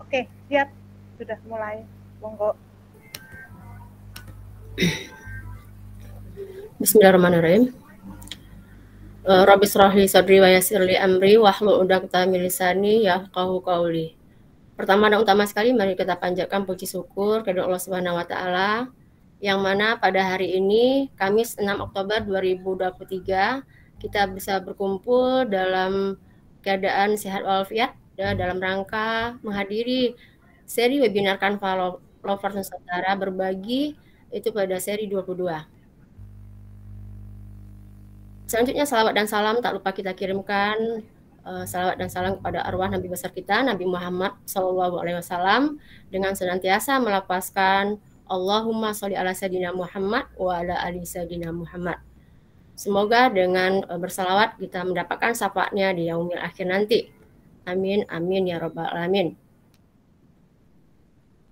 Oke, siap. Sudah mulai. Monggo. Bismillahirrahmanirrahim. Rabbi shrah li sadri wa yassir li amri wahlul 'uqdatam min lisani yafqahu qawli. Pertama dan utama sekali mari kita panjatkan puji syukur kepada Allah Subhanahu wa taala yang mana pada hari ini Kamis 6 Oktober 2023 kita bisa berkumpul dalam keadaan sehat walafiat dalam rangka menghadiri seri webinar Kanva Lovers Nusantara berbagi itu pada seri 22. Selanjutnya salawat dan salam tak lupa kita kirimkan salawat dan salam kepada arwah Nabi besar kita Nabi Muhammad SAW dengan senantiasa melafazkan Allahumma sholli ala sayyidina Muhammad wa ala ali sayyidina Muhammad. Semoga dengan bersalawat kita mendapatkan syafaatnya di yaumil akhir nanti. Amin amin ya rabbal alamin.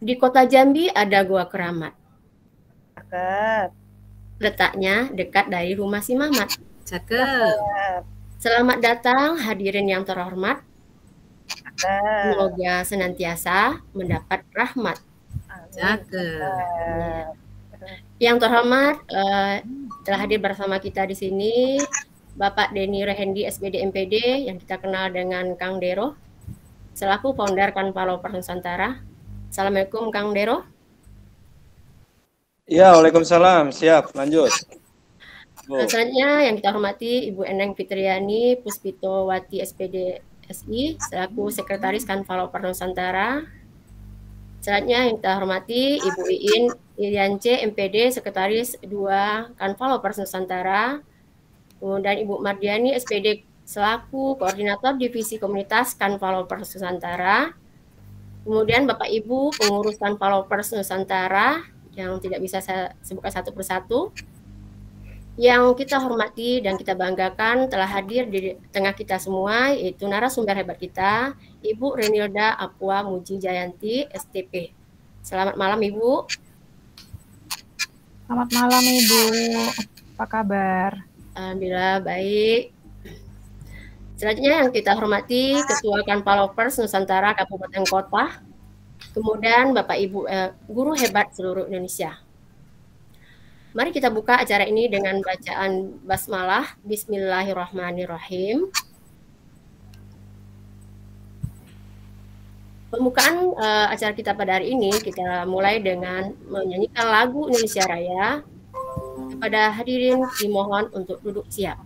Di kota Jambi ada Gua Keramat. Cakep. Letaknya dekat dari rumah si Mamat. Cakep. Selamat datang hadirin yang terhormat. Cakep. Semoga senantiasa mendapat rahmat. Cakep. Yang terhormat telah hadir bersama kita di sini Bapak Denny Rehendi SPD MPD yang kita kenal dengan Kang Dero selaku founder Kanva Lovers Nusantara. Assalamualaikum Kang Dero. Ya, waalaikumsalam. Siap, lanjut. Selanjutnya yang kita hormati Ibu Eneng Fitriani Puspito Wati SPD SI selaku Sekretaris Kanva Lovers Nusantara. Selanjutnya yang kita hormati Ibu Iin Iriance MPD Sekretaris 2 Kanva Lovers Nusantara. Kemudian Ibu Mardiani SPD selaku Koordinator Divisi Komunitas Kanva Lovers Nusantara. Kemudian Bapak Ibu pengurus Kanva Lovers Nusantara yang tidak bisa saya sebutkan satu persatu. Yang kita hormati dan kita banggakan telah hadir di tengah kita semua, yaitu narasumber hebat kita, Ibu Renilda Apua Muji Jayanti, STP. Selamat malam, Ibu. Selamat malam, Ibu. Apa kabar? Alhamdulillah, baik. Selanjutnya yang kita hormati, Ketua Kanva Lovers Nusantara Kabupaten Kota, kemudian Bapak Ibu guru hebat seluruh Indonesia. Mari kita buka acara ini dengan bacaan basmalah. Bismillahirrahmanirrahim. Pembukaan acara kita pada hari ini kita mulai dengan menyanyikan lagu Indonesia Raya. Kepada hadirin dimohon untuk duduk siap.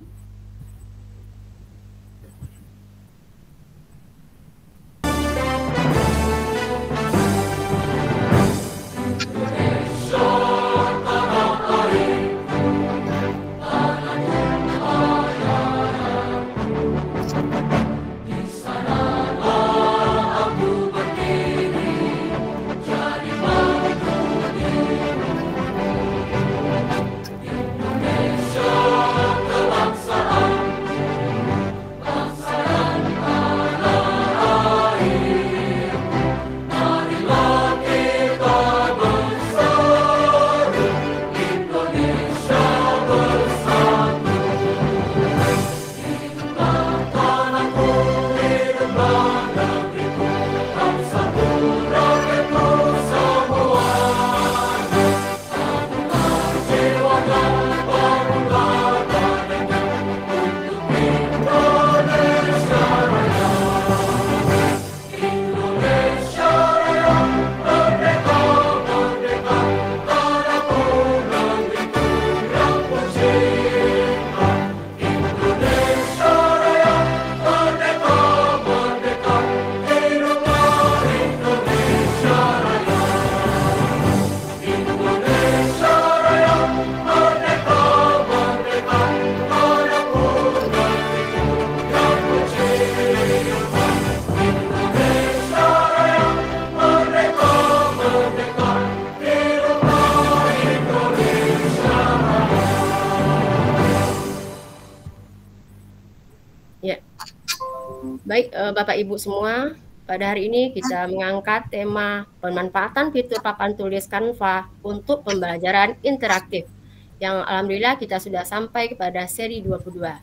Baik, Bapak Ibu semua, pada hari ini kita mengangkat tema pemanfaatan fitur papan tulis Canva untuk pembelajaran interaktif, yang alhamdulillah kita sudah sampai kepada seri 22.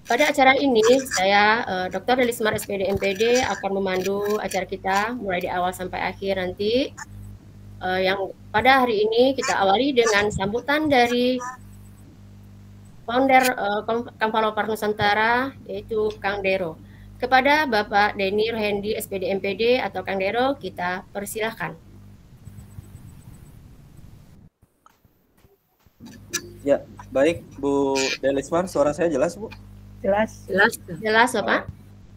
Pada acara ini, saya, Dr. Delismar SPD MPD akan memandu acara kita mulai di awal sampai akhir nanti. Yang pada hari ini kita awali dengan sambutan dari founder Kanfaloper Nusantara, yaitu Kang Dero. Kepada Bapak Denny Rohendi SPD MPD atau Kang Dero, kita persilahkan. Ya, baik Bu Delismar, suara saya jelas Bu? Jelas. Jelas Bapak?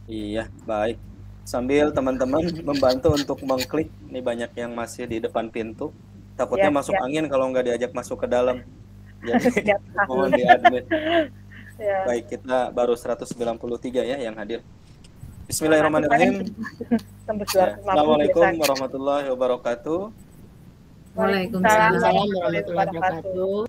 Iya, baik. Sambil teman-teman membantu untuk mengklik, ini banyak yang masih di depan pintu. Takutnya Ya, masuk ya. angin kalau nggak diajak masuk ke dalam. Jadi Siap. mohon di-admit. Ya. Baik, kita baru 193 ya yang hadir. Bismillahirrahmanirrahim. Tembus Ya, 250 Assalamualaikum biasanya. warahmatullahi wabarakatuh. Waalaikumsalam warahmatullahi wabarakatuh.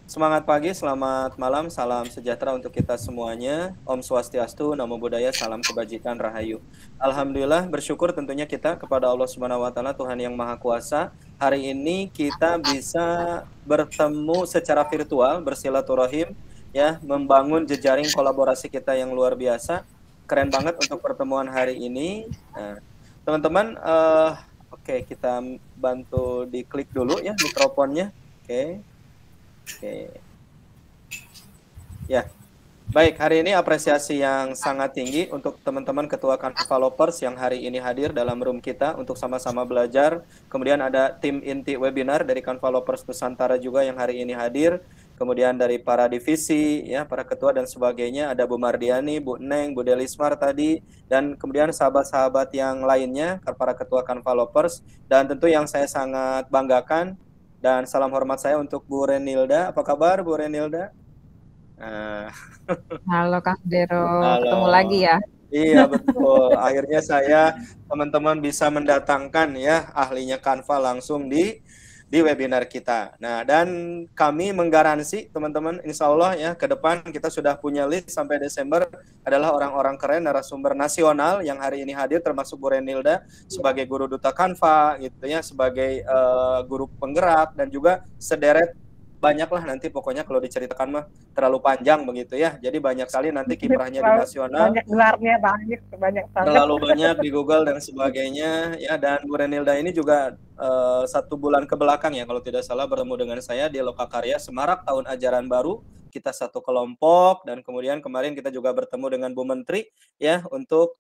Semangat pagi, selamat malam, salam sejahtera untuk kita semuanya. Om Swastiastu, Namo Buddhaya, salam kebajikan, rahayu. Alhamdulillah, bersyukur tentunya kita kepada Allah Subhanahu wa Ta'ala, Tuhan yang Maha Kuasa. Hari ini kita bisa bertemu secara virtual, bersilaturahim, ya, membangun jejaring kolaborasi kita yang luar biasa. Keren banget untuk pertemuan hari ini. Nah, teman-teman, oke, kita bantu diklik dulu ya mikrofonnya. Oke. Ya, baik. Hari ini apresiasi yang sangat tinggi untuk teman-teman ketua Kanfalopers yang hari ini hadir dalam room kita untuk sama-sama belajar. Kemudian ada tim inti webinar dari Kanfalopers Nusantara juga yang hari ini hadir. Kemudian dari para divisi, ya, para ketua dan sebagainya, ada Bu Mardiani, Bu Neng, Bu Delismar tadi, dan kemudian sahabat-sahabat yang lainnya, para ketua Kanfalopers, dan tentu yang saya sangat banggakan. Dan salam hormat saya untuk Bu Renilda. Apa kabar Bu Renilda? Halo Kang Dero, Halo. ketemu lagi ya. Iya betul. Akhirnya saya teman-teman bisa mendatangkan ya ahlinya Canva langsung di webinar kita. Nah, dan kami menggaransi teman-teman, insya Allah ya ke depan kita sudah punya list sampai Desember adalah orang-orang keren narasumber nasional yang hari ini hadir, termasuk Bu Renilda sebagai guru duta Canva gitu ya, sebagai guru penggerak, dan juga sederet banyaklah nanti, pokoknya kalau diceritakan mah terlalu panjang begitu ya. Jadi banyak sekali nanti kiprahnya di nasional. Banyak gelarnya, banyak banget. Terlalu banyak di Google dan sebagainya ya. Dan Bu Renilda ini juga 1 bulan ke belakang ya kalau tidak salah bertemu dengan saya di Lokakarya Semarak tahun ajaran baru. Kita satu kelompok, dan kemudian kemarin kita juga bertemu dengan Bu Menteri ya untuk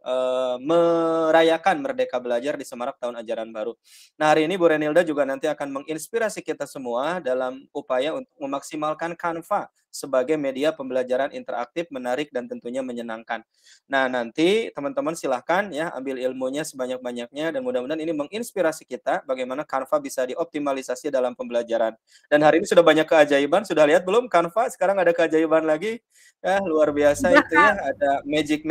merayakan Merdeka Belajar di Semarak tahun ajaran baru. Nah, hari ini Bu Renilda juga nanti akan menginspirasi kita semua dalam upaya untuk memaksimalkan Canva sebagai media pembelajaran interaktif, menarik, dan tentunya menyenangkan. Nah, nanti teman-teman silahkan ya ambil ilmunya sebanyak-banyaknya, dan mudah-mudahan ini menginspirasi kita bagaimana Canva bisa dioptimalisasi dalam pembelajaran. Dan hari ini sudah banyak keajaiban, sudah lihat belum Canva? Sekarang ada keajaiban lagi. Ya, luar biasa itu ya, ada magic,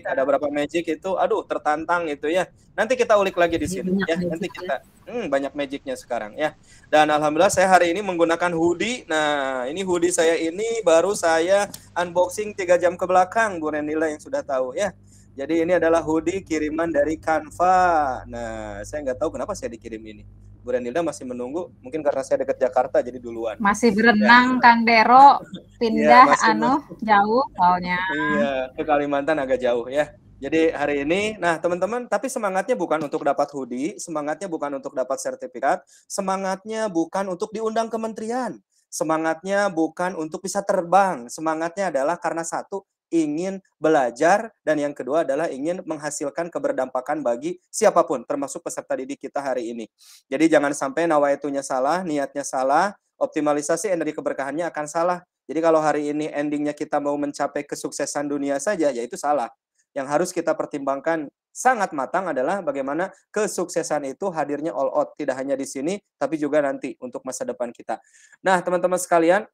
ada berapa magic itu, aduh tertantang itu ya. Nanti kita ulik lagi di sini ya, nanti kita banyak magicnya sekarang ya. Dan alhamdulillah saya hari ini menggunakan hoodie. Nah, ini hoodie saya ini baru saya unboxing 3 jam ke belakang, Bu Renila yang sudah tahu ya. Jadi ini adalah hoodie kiriman dari Canva. Nah, saya nggak tahu kenapa saya dikirim ini. Bu Renilda masih menunggu, mungkin karena saya dekat Jakarta jadi duluan. Masih berenang ya. Kang Dero, pindah ya, jauh soalnya. Iya, ke Kalimantan agak jauh ya. Jadi hari ini, nah teman-teman, tapi semangatnya bukan untuk dapat hoodie, semangatnya bukan untuk dapat sertifikat, semangatnya bukan untuk diundang kementerian, semangatnya bukan untuk bisa terbang, semangatnya adalah karena satu, ingin belajar, dan yang kedua adalah ingin menghasilkan keberdampakan bagi siapapun, termasuk peserta didik kita hari ini. Jadi jangan sampai nawaitunya salah, niatnya salah, optimalisasi energi keberkahannya akan salah. Jadi kalau hari ini endingnya kita mau mencapai kesuksesan dunia saja, ya itu salah. Yang harus kita pertimbangkan sangat matang adalah bagaimana kesuksesan itu hadirnya all out, tidak hanya di sini, tapi juga nanti untuk masa depan kita. Nah, teman-teman sekalian,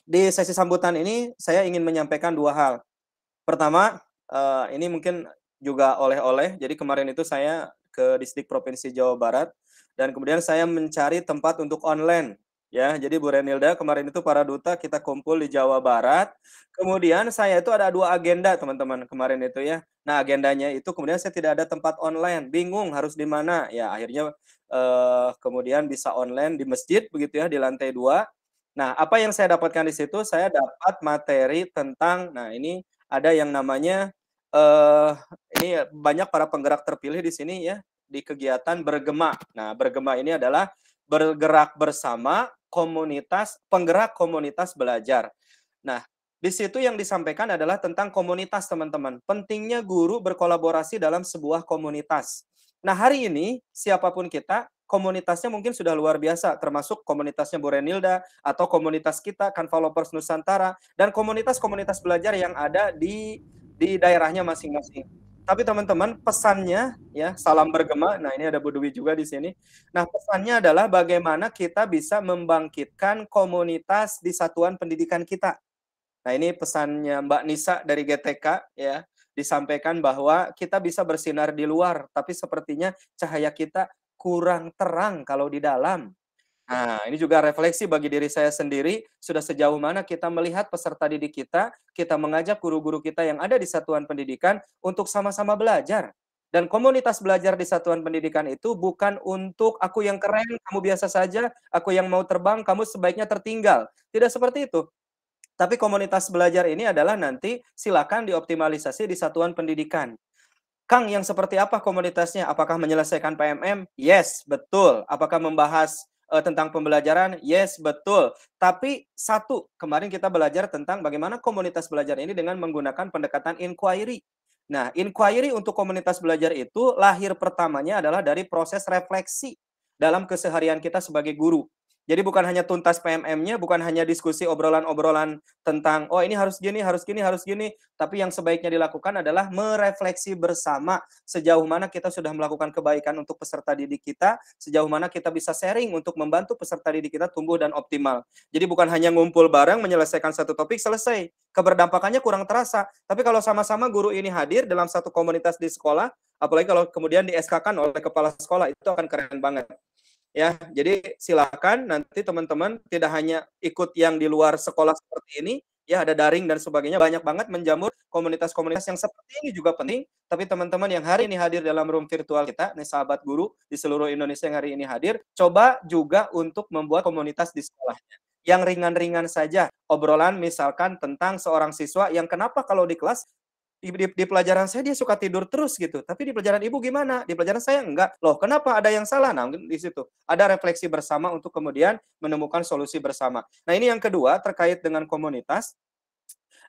di sesi sambutan ini saya ingin menyampaikan 2 hal. Pertama, ini mungkin juga oleh-oleh. Jadi kemarin itu saya ke Distrik Provinsi Jawa Barat, dan kemudian saya mencari tempat untuk online. Ya, jadi Bu Renilda kemarin itu para duta kita kumpul di Jawa Barat. Kemudian saya itu ada 2 agenda teman-teman kemarin itu ya. Nah, agendanya itu kemudian saya tidak ada tempat online, bingung harus di mana. Ya, akhirnya kemudian bisa online di masjid begitu ya, di lantai 2. Nah, apa yang saya dapatkan di situ, saya dapat materi tentang, nah ini ada yang namanya, ini banyak para penggerak terpilih di sini ya, di kegiatan bergema. Nah, bergema ini adalah bergerak bersama komunitas, penggerak komunitas belajar. Nah, di situ yang disampaikan adalah tentang komunitas, teman-teman. Pentingnya guru berkolaborasi dalam sebuah komunitas. Nah, hari ini, siapapun kita, komunitasnya mungkin sudah luar biasa, termasuk komunitasnya Bu Renilda, atau komunitas kita, Kanvalopers Nusantara, dan komunitas-komunitas belajar yang ada di daerahnya masing-masing. Tapi teman-teman, pesannya, ya, salam bergema, nah ini ada Bu Dwi juga di sini. Nah, pesannya adalah bagaimana kita bisa membangkitkan komunitas di satuan pendidikan kita. Nah, ini pesannya Mbak Nisa dari GTK, ya, disampaikan bahwa kita bisa bersinar di luar, tapi sepertinya cahaya kita kurang terang kalau di dalam. Nah, ini juga refleksi bagi diri saya sendiri, sudah sejauh mana kita melihat peserta didik kita mengajak guru-guru kita yang ada di satuan pendidikan untuk sama-sama belajar. Dan komunitas belajar di satuan pendidikan itu bukan untuk aku yang keren, kamu biasa saja, aku yang mau terbang, kamu sebaiknya tertinggal. Tidak seperti itu. Tapi komunitas belajar ini adalah nanti silakan dioptimalisasi di satuan pendidikan. Kang, yang seperti apa komunitasnya? Apakah menyelesaikan PMM? Yes, betul. Apakah membahas tentang pembelajaran? Yes, betul. Tapi satu, kemarin kita belajar tentang bagaimana komunitas belajar ini dengan menggunakan pendekatan inquiry. Nah, inquiry untuk komunitas belajar itu lahir pertamanya adalah dari proses refleksi dalam keseharian kita sebagai guru. Jadi bukan hanya tuntas PMM-nya, bukan hanya diskusi obrolan-obrolan tentang, oh ini harus gini, harus gini, harus gini. Tapi yang sebaiknya dilakukan adalah merefleksi bersama sejauh mana kita sudah melakukan kebaikan untuk peserta didik kita, sejauh mana kita bisa sharing untuk membantu peserta didik kita tumbuh dan optimal. Jadi bukan hanya ngumpul bareng, menyelesaikan satu topik, selesai. Keberdampakannya kurang terasa. Tapi kalau sama-sama guru ini hadir dalam satu komunitas di sekolah, apalagi kalau kemudian di-SK-kan oleh kepala sekolah, itu akan keren banget. Ya, jadi silakan nanti teman-teman tidak hanya ikut yang di luar sekolah seperti ini, ya ada daring dan sebagainya, banyak banget menjamur komunitas-komunitas yang seperti ini juga penting, tapi teman-teman yang hari ini hadir dalam room virtual kita, nih sahabat guru di seluruh Indonesia yang hari ini hadir, coba juga untuk membuat komunitas di sekolahnya. Yang ringan-ringan saja, obrolan misalkan tentang seorang siswa yang kenapa kalau di kelas di pelajaran saya dia suka tidur terus gitu, tapi di pelajaran ibu gimana? Di pelajaran saya enggak. Loh, kenapa? Ada yang salah? Nah, mungkin di situ ada refleksi bersama untuk kemudian menemukan solusi bersama. Nah, ini yang kedua terkait dengan komunitas.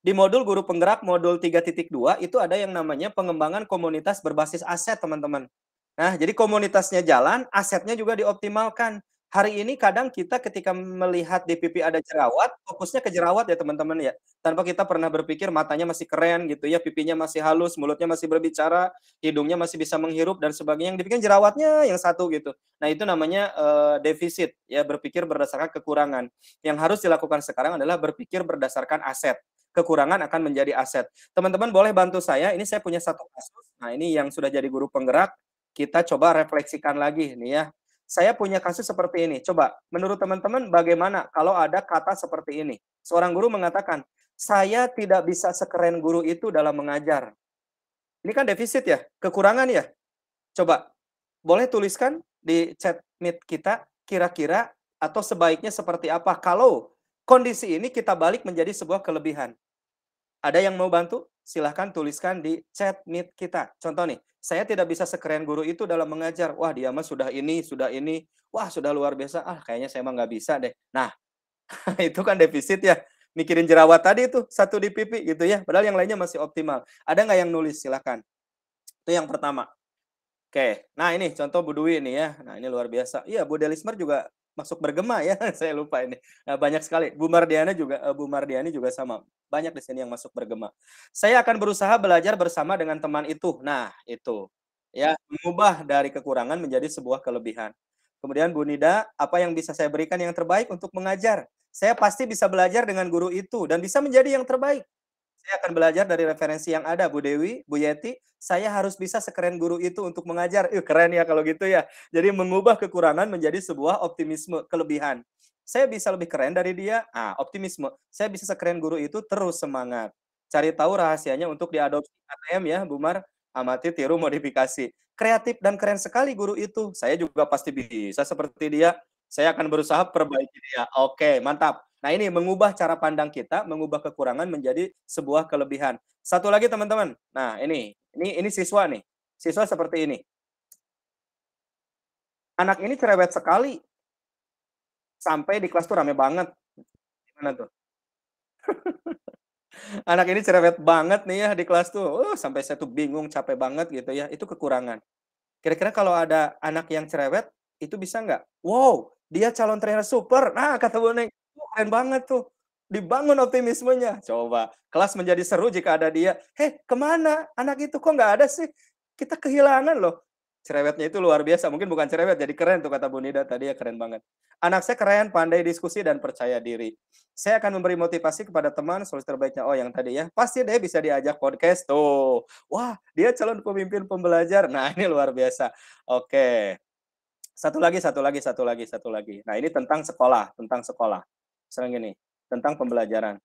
Di modul guru penggerak modul 3.2 itu ada yang namanya pengembangan komunitas berbasis aset, teman-teman. Nah, jadi komunitasnya jalan, asetnya juga dioptimalkan. Hari ini kadang kita ketika melihat di pipi ada jerawat, fokusnya ke jerawat ya teman-teman ya. Tanpa kita pernah berpikir matanya masih keren gitu ya, pipinya masih halus, mulutnya masih berbicara, hidungnya masih bisa menghirup dan sebagainya. Yang dipikir jerawatnya yang satu gitu. Nah, itu namanya defisit ya, berpikir berdasarkan kekurangan. Yang harus dilakukan sekarang adalah berpikir berdasarkan aset. Kekurangan akan menjadi aset. Teman-teman boleh bantu saya, ini saya punya satu kasus. Nah, ini yang sudah jadi guru penggerak, kita coba refleksikan lagi nih ya. Saya punya kasus seperti ini. Coba, menurut teman-teman bagaimana kalau ada kata seperti ini? Seorang guru mengatakan, saya tidak bisa sekeren guru itu dalam mengajar. Ini kan defisit ya, kekurangan ya. Coba, boleh tuliskan di chat meet kita, kira-kira atau sebaiknya seperti apa kalau kondisi ini kita balik menjadi sebuah kelebihan. Ada yang mau bantu? Silahkan tuliskan di chat meet kita. Contoh nih, saya tidak bisa sekeren guru itu dalam mengajar. Wah, dia mah sudah ini. Wah, sudah luar biasa. Ah, kayaknya saya mah nggak bisa deh. Nah, itu kan defisit ya. Mikirin jerawat tadi tuh, satu di pipi gitu ya. Padahal yang lainnya masih optimal. Ada nggak yang nulis? Silahkan. Itu yang pertama. Oke, nah ini contoh Bu Dwi nih ya. Nah, ini luar biasa. Iya, Bu Delismer juga masuk bergema ya. Saya lupa ini. Nah, banyak sekali. Bu Mardiani juga sama. Banyak di sini yang masuk bergema. Saya akan berusaha belajar bersama dengan teman itu. Nah, itu. Ya, mengubah dari kekurangan menjadi sebuah kelebihan. Kemudian Bu Nida, apa yang bisa saya berikan yang terbaik untuk mengajar? Saya pasti bisa belajar dengan guru itu dan bisa menjadi yang terbaik. Saya akan belajar dari referensi yang ada, Bu Dewi, Bu Yeti. Saya harus bisa sekeren guru itu untuk mengajar. Keren ya kalau gitu ya. Jadi mengubah kekurangan menjadi sebuah optimisme, kelebihan. Saya bisa lebih keren dari dia, optimisme. Saya bisa sekeren guru itu, terus semangat. Cari tahu rahasianya untuk diadopsi ATM ya, Bu Mar. Amati, tiru, modifikasi. Kreatif dan keren sekali guru itu. Saya juga pasti bisa seperti dia. Saya akan berusaha perbaiki dia. Oke, mantap. Nah, ini mengubah cara pandang kita, mengubah kekurangan menjadi sebuah kelebihan. Satu lagi teman-teman. Nah, ini siswa nih. Siswa seperti ini. Anak ini cerewet sekali. Sampai di kelas tuh rame banget. Gimana tuh? Anak ini cerewet banget nih ya di kelas tuh. Sampai saya tuh bingung, capek banget gitu ya. Itu kekurangan. Kira-kira kalau ada anak yang cerewet, itu bisa nggak? Wow, dia calon trainer super. Nah, kata Bu Neng, keren banget tuh. Dibangun optimismenya. Coba, kelas menjadi seru jika ada dia. Kemana? Anak itu kok nggak ada sih? Kita kehilangan loh. Cerewetnya itu luar biasa. Mungkin bukan cerewet, jadi keren tuh kata Bu Nida tadi ya, keren banget. Anak saya keren, pandai diskusi, dan percaya diri. Saya akan memberi motivasi kepada teman, solusi terbaiknya. Oh, yang tadi ya. Pasti deh bisa diajak podcast tuh. Wah, dia calon pemimpin pembelajar. Nah, ini luar biasa. Oke. Satu lagi. Nah, ini tentang sekolah. Misalnya gini, tentang pembelajaran.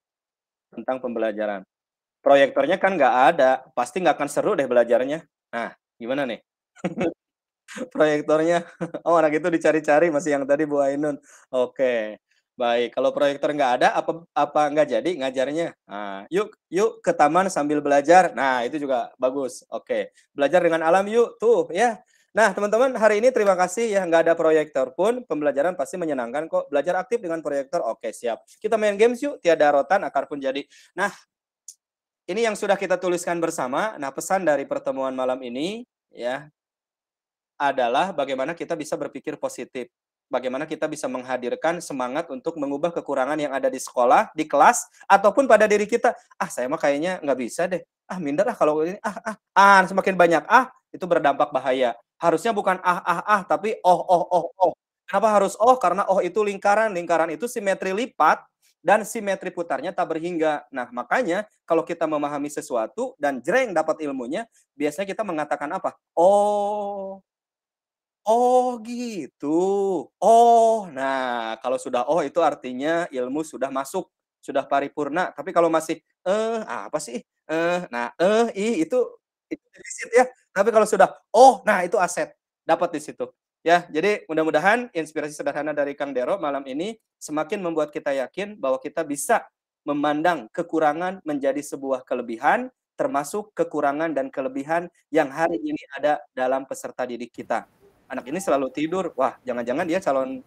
Proyektornya kan nggak ada. Pasti nggak akan seru deh belajarnya. Nah, gimana nih? Proyektornya, anak itu dicari-cari masih yang tadi Bu Ainun. Oke, baik. Kalau proyektor nggak ada, apa nggak jadi ngajarnya? Nah, yuk ke taman sambil belajar. Nah, itu juga bagus. Oke, belajar dengan alam yuk, tuh ya. Nah, teman-teman, hari ini terima kasih ya. Nggak ada proyektor pun, pembelajaran pasti menyenangkan kok. Belajar aktif dengan proyektor, oke siap. Kita main games yuk, tiada rotan, akar pun jadi. Nah, ini yang sudah kita tuliskan bersama. Nah, pesan dari pertemuan malam ini, ya, adalah bagaimana kita bisa berpikir positif. Bagaimana kita bisa menghadirkan semangat untuk mengubah kekurangan yang ada di sekolah, di kelas, ataupun pada diri kita. Saya mah kayaknya nggak bisa deh. Minder kalau ini. Semakin banyak itu berdampak bahaya. Harusnya bukan tapi oh. Kenapa harus oh? Karena oh itu lingkaran. Lingkaran itu simetri lipat dan simetri putarnya tak berhingga. Nah, makanya kalau kita memahami sesuatu dan jreng dapat ilmunya, biasanya kita mengatakan apa? Oh gitu. Nah kalau sudah itu artinya ilmu sudah masuk, sudah paripurna. Tapi kalau masih apa sih? Itu defisit ya. Tapi kalau sudah nah itu aset, dapat di situ. Ya, jadi mudah-mudahan inspirasi sederhana dari Kang Dero malam ini semakin membuat kita yakin bahwa kita bisa memandang kekurangan menjadi sebuah kelebihan, termasuk kekurangan dan kelebihan yang hari ini ada dalam peserta didik kita. Anak ini selalu tidur. Wah, jangan-jangan dia calon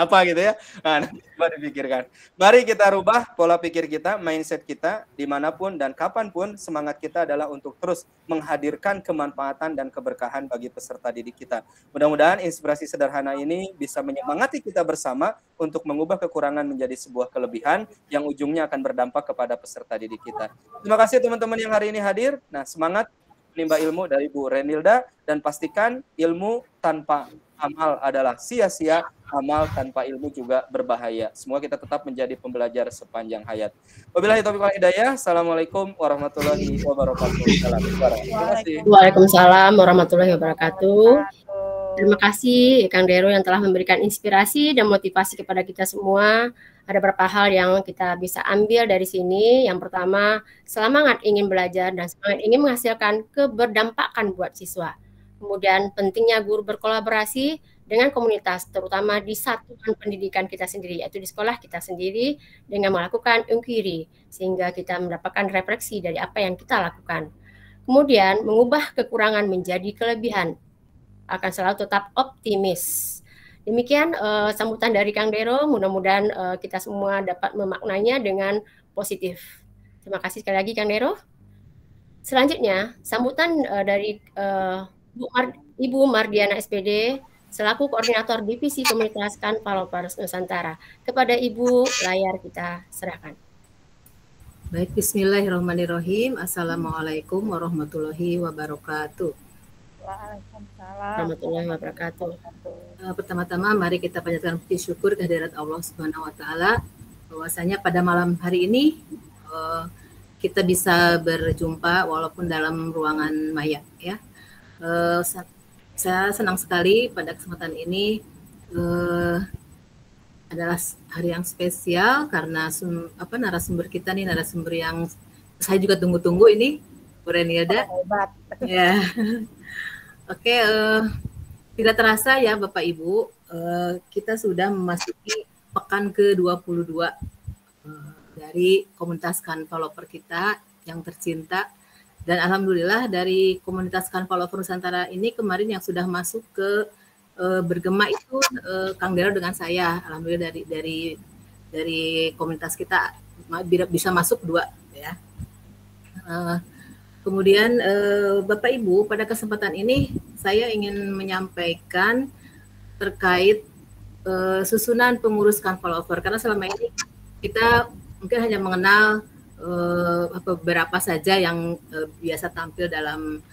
apa gitu ya. Nah, coba dipikirkan. Mari kita rubah pola pikir kita, mindset kita, dimanapun dan kapanpun semangat kita adalah untuk terus menghadirkan kemanfaatan dan keberkahan bagi peserta didik kita. Mudah-mudahan inspirasi sederhana ini bisa menyemangati kita bersama untuk mengubah kekurangan menjadi sebuah kelebihan yang ujungnya akan berdampak kepada peserta didik kita. Terima kasih teman-teman yang hari ini hadir. Nah, semangat menimba ilmu dari Bu Renilda, dan pastikan ilmu tanpa amal adalah sia-sia, amal tanpa ilmu juga berbahaya. Semua kita tetap menjadi pembelajar sepanjang hayat. Wabillahi taufiq wal hidayah. Assalamualaikum warahmatullahi wabarakatuh. Terima kasih. Waalaikumsalam warahmatullahi wabarakatuh. Terima kasih Kang Dero yang telah memberikan inspirasi dan motivasi kepada kita semua. Ada beberapa hal yang kita bisa ambil dari sini. Yang pertama, semangat ingin belajar dan semangat ingin menghasilkan keberdampakan buat siswa. Kemudian pentingnya guru berkolaborasi dengan komunitas, terutama di satuan pendidikan kita sendiri, yaitu di sekolah kita sendiri, dengan melakukan inquiry, sehingga kita mendapatkan refleksi dari apa yang kita lakukan. Kemudian, mengubah kekurangan menjadi kelebihan, akan selalu tetap optimis. Demikian sambutan dari Kang Dero, mudah-mudahan kita semua dapat memaknainya dengan positif. Terima kasih sekali lagi Kang Dero. Selanjutnya, sambutan dari Ibu Mardiana SPD, selaku Koordinator Divisi Komunitas Kanvalopers Nusantara. Kepada Ibu, layar kita serahkan. Baik, bismillahirrahmanirrahim. Assalamualaikum warahmatullahi wabarakatuh. Waalaikumsalam warahmatullahi wabarakatuh. Pertama-tama mari kita panjatkan puji syukur kehadirat Allah Subhanahu wa taala bahwasanya pada malam hari ini kita bisa berjumpa walaupun dalam ruangan maya ya. Saya senang sekali pada kesempatan ini adalah hari yang spesial karena narasumber kita nih narasumber yang saya juga tunggu-tunggu ini, Bu Renilda. Hebat. Ya. Oke, tidak terasa ya Bapak Ibu, kita sudah memasuki pekan ke-22 dari komunitas Kanvaloper kita yang tercinta. Dan alhamdulillah dari komunitas Kanvaloper Nusantara ini kemarin yang sudah masuk ke bergema itu Kang Dero dengan saya. Alhamdulillah dari komunitas kita bisa masuk 2 ya. Kemudian Bapak Ibu, pada kesempatan ini saya ingin menyampaikan terkait susunan pengurus Kanvaloper, karena selama ini kita mungkin hanya mengenal beberapa saja yang biasa tampil dalam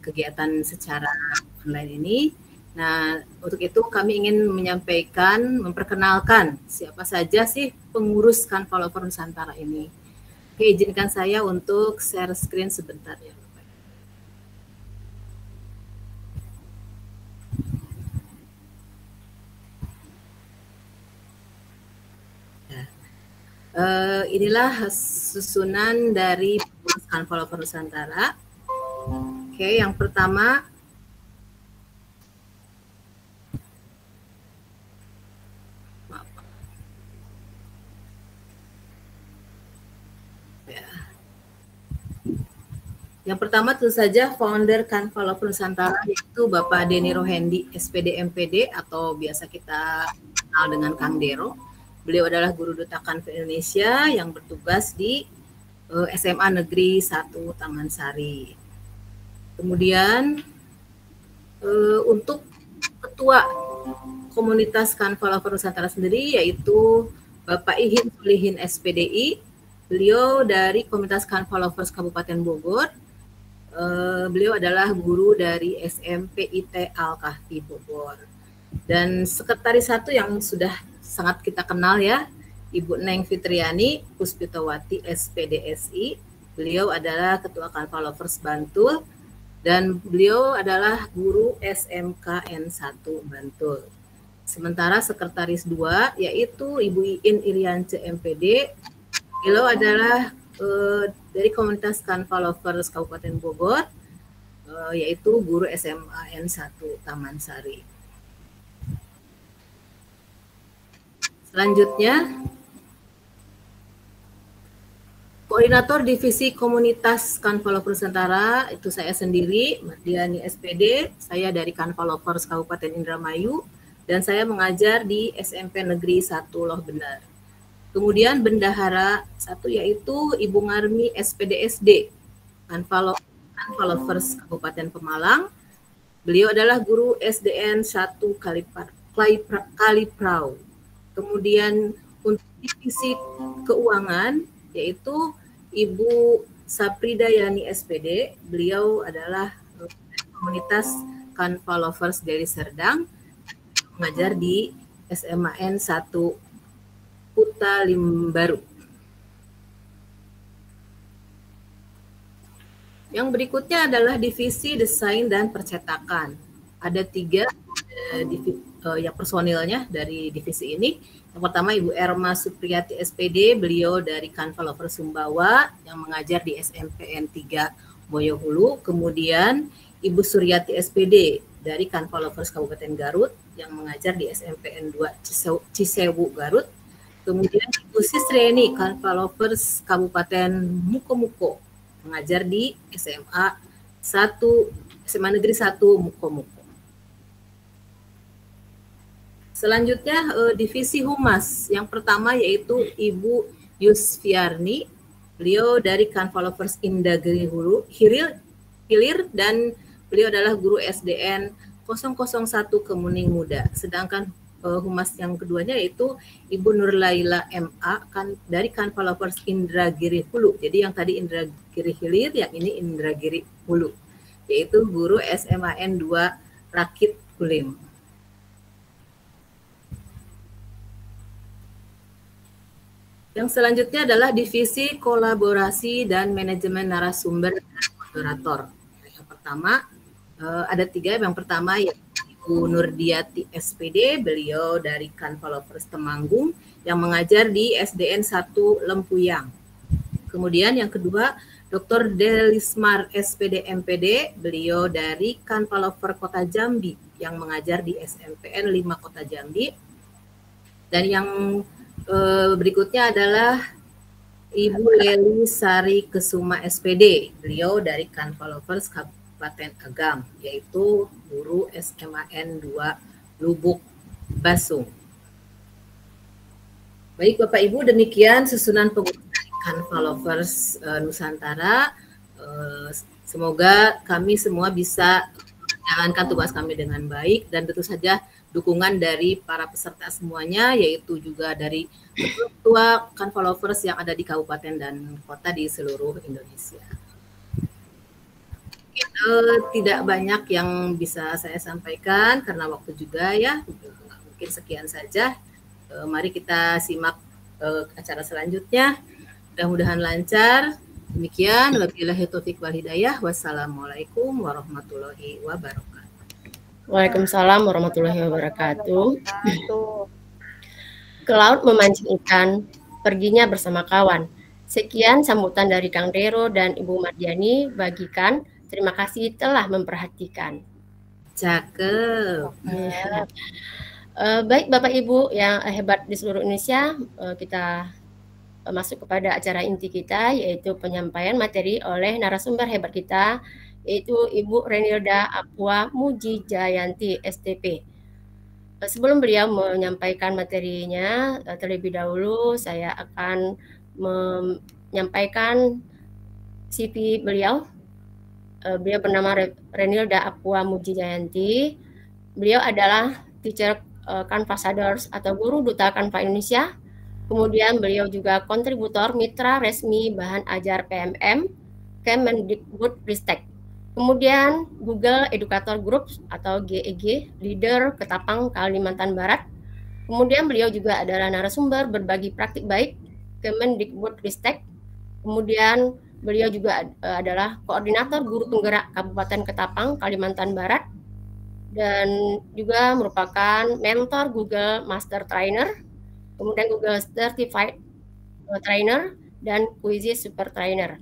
kegiatan secara online ini. Nah, untuk itu kami ingin menyampaikan, memperkenalkan siapa saja sih pengurus Kanvaloper Nusantara ini. Oke, izinkan saya untuk share screen sebentar ya. Inilah susunan dari pengurus Kanvaloper Nusantara. Oke, yang pertama Yang pertama tentu saja founder Kanvaloper Nusantara, yaitu Bapak Denny Rohendi, SPD MPD atau biasa kita kenal dengan Kang Dero. Beliau adalah guru duta Kanva Indonesia yang bertugas di SMA Negeri 1 Taman Sari. Kemudian untuk ketua komunitas Kanvaloper Nusantara sendiri yaitu Bapak Ihin Sulihin SPDI. Beliau dari komunitas Kanvalovers Kabupaten Bogor. Beliau adalah guru dari SMP IT Al-Kahfi Bogor. Dan sekretaris 1 yang sudah sangat kita kenal ya, Ibu Neng Fitriani Puspitowati SPDSI. Beliau adalah ketua Kanvalovers Bantul dan beliau adalah guru SMKN 1 Bantul. Sementara sekretaris 2 yaitu Ibu Iin Iriance MPD. Beliau adalah dari komunitas Kanvalovers Kabupaten Bogor, yaitu guru SMAN 1 Taman Sari. Selanjutnya, koordinator divisi komunitas Kanvaloper Nusantara itu saya sendiri, Mardiani SPD, saya dari Kanvalovers Kabupaten Indramayu, dan saya mengajar di SMP Negeri 1 Loh Benar. Kemudian bendahara 1 yaitu Ibu Ngarmi SPDSD, Kanvalovers Kabupaten Pemalang. Beliau adalah guru SDN 1 Kaliprau. Kemudian untuk divisi keuangan yaitu Ibu Sapridayani SPD, beliau adalah komunitas Kanvalovers Deli Serdang, mengajar di SMAN 1 Kuta Limbaru. Yang berikutnya adalah divisi desain dan percetakan. Ada 3 yang personilnya dari divisi ini. Yang pertama Ibu Erma Supriyati SPD, beliau dari Kanvalovers Sumbawa yang mengajar di SMPN 3 Boyohulu. Kemudian Ibu Suryati SPD dari Kanvalovers Kabupaten Garut yang mengajar di SMPN 2 Cisewu Garut. Kemudian Ibu Sisreni Kanvalovers Kabupaten Mukomuko mengajar di SMA Negeri 1 Mukomuko. Selanjutnya divisi humas. Yang pertama yaitu Ibu Yusfiarni, beliau dari Kanvalovers Indagiri Hilir dan beliau adalah guru SDN 001 Kemuning Muda. Sedangkan humas yang keduanya yaitu Ibu Nurlaila MA dari Kanvalovers Indragiri Hulu. Jadi yang tadi Indragiri Hilir, yang ini Indragiri Hulu, yaitu guru SMAN 2 Rakit Kulim. Yang selanjutnya adalah divisi kolaborasi dan manajemen narasumber dan moderator. Yang pertama ada 3. Yang pertama yaitu Ibu Nurdiati SPD, beliau dari Kanvalovers Temanggung yang mengajar di SDN 1 Lempuyang. Kemudian yang kedua Dr. Delismar SPD MPD, beliau dari Kanvalover Kota Jambi yang mengajar di SMPN 5 Kota Jambi. Dan yang berikutnya adalah Ibu Leli Sari Kesuma SPD, beliau dari Kanvalovers Kabupaten Agam, yaitu guru SMAN 2 Lubuk Basung. Baik Bapak Ibu, demikian susunan pengurus Kanvalovers Nusantara. Semoga kami semua bisa menjalankan tugas kami dengan baik, dan tentu saja dukungan dari para peserta semuanya, yaitu juga dari ketua Kanvalovers yang ada di kabupaten dan kota di seluruh Indonesia. Tidak banyak yang bisa saya sampaikan karena waktu juga ya, mungkin sekian saja. Mari kita simak acara selanjutnya. Mudah-mudahan lancar. Demikian, wabillahi taufik wal hidayah. Wassalamualaikum warahmatullahi wabarakatuh. Waalaikumsalam warahmatullahi wabarakatuh. Ke laut memancing ikan, perginya bersama kawan. Sekian sambutan dari Kang Dero dan Ibu Mardiani. Bagikan, terima kasih telah memperhatikan. Cakep. Baik Bapak Ibu yang hebat di seluruh Indonesia, kita masuk kepada acara inti kita, yaitu penyampaian materi oleh narasumber hebat kita, yaitu Ibu Renilda Aqua Mujijayanti STP. Sebelum beliau menyampaikan materinya, terlebih dahulu saya akan menyampaikan CV beliau. Beliau bernama Renilda Aqua Mujijayanti. Beliau adalah teacher Kanvasadors atau guru duta Kanva Indonesia. Kemudian beliau juga kontributor mitra resmi bahan ajar PMM, Kemendikbudristek. Kemudian Google Educator Group atau GEG, leader Ketapang, Kalimantan Barat. Kemudian beliau juga adalah narasumber berbagi praktik baik, Kemendikbudristek. Kemudian beliau juga adalah koordinator guru penggerak Kabupaten Ketapang, Kalimantan Barat. Dan juga merupakan mentor Google Master Trainer, kemudian Google Certified Trainer, dan Quizzes Super Trainer.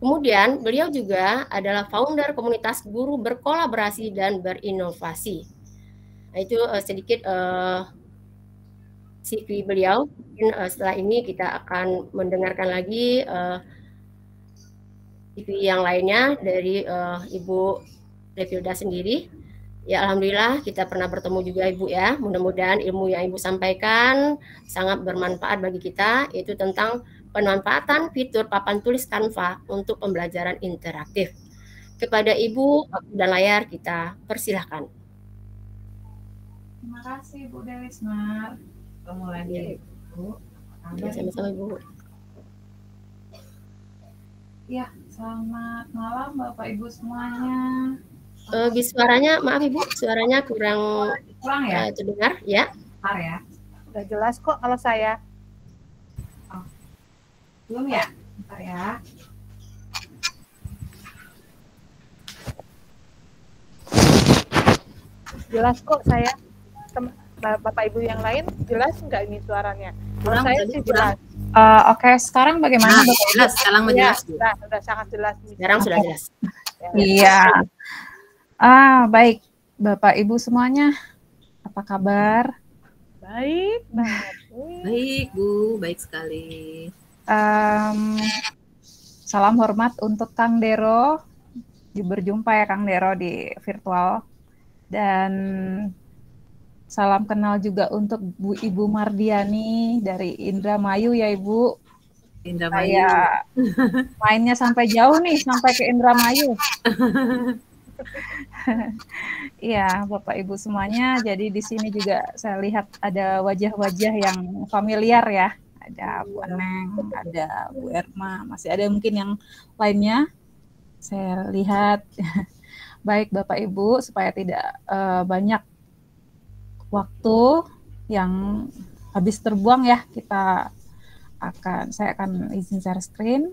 Kemudian beliau juga adalah founder komunitas guru berkolaborasi dan berinovasi. Nah, itu sedikit CV beliau. Mungkin setelah ini kita akan mendengarkan lagi CV yang lainnya dari Ibu Renilda sendiri. Ya, alhamdulillah kita pernah bertemu juga Ibu ya. Mudah-mudahan ilmu yang Ibu sampaikan sangat bermanfaat bagi kita, yaitu tentang pemanfaatan fitur papan tulis Canva untuk pembelajaran interaktif. Kepada Ibu, waktu dan layar kita persilahkan. Terima kasih Bu Delismar. Ketemu lagi Ibu. Ya, sama-sama Ibu. Ya, selamat malam Bapak Ibu semuanya. Suaranya, maaf Ibu, suaranya kurang ya? Terdengar ya. Bentar ya. Udah jelas kok kalau saya. Oh. Belum ya? Bentar ya. Jelas kok saya. Bapak Ibu yang lain jelas nggak ini suaranya? Kalau saya sih jelas. Oke, sekarang bagaimana? Jelas, sekarang menjelas. Ya, sudah sangat jelas. Sekarang sudah jelas. Iya. Baik, Bapak Ibu semuanya, apa kabar? Baik banget. Baik Bu, baik sekali. Salam hormat untuk Kang Dero. Berjumpa ya Kang Dero di virtual. Dan salam kenal juga untuk Bu Ibu Mardiani dari Indramayu ya Ibu. Indramayu. Mainnya sampai jauh nih, sampai ke Indramayu. Iya, Bapak Ibu semuanya. Jadi di sini juga saya lihat ada wajah-wajah yang familiar ya. Ada Bu Eneng, ada Bu Erma, masih ada mungkin yang lainnya. Saya lihat. Baik Bapak Ibu, supaya tidak banyak waktu yang habis terbuang ya, saya akan izin share screen.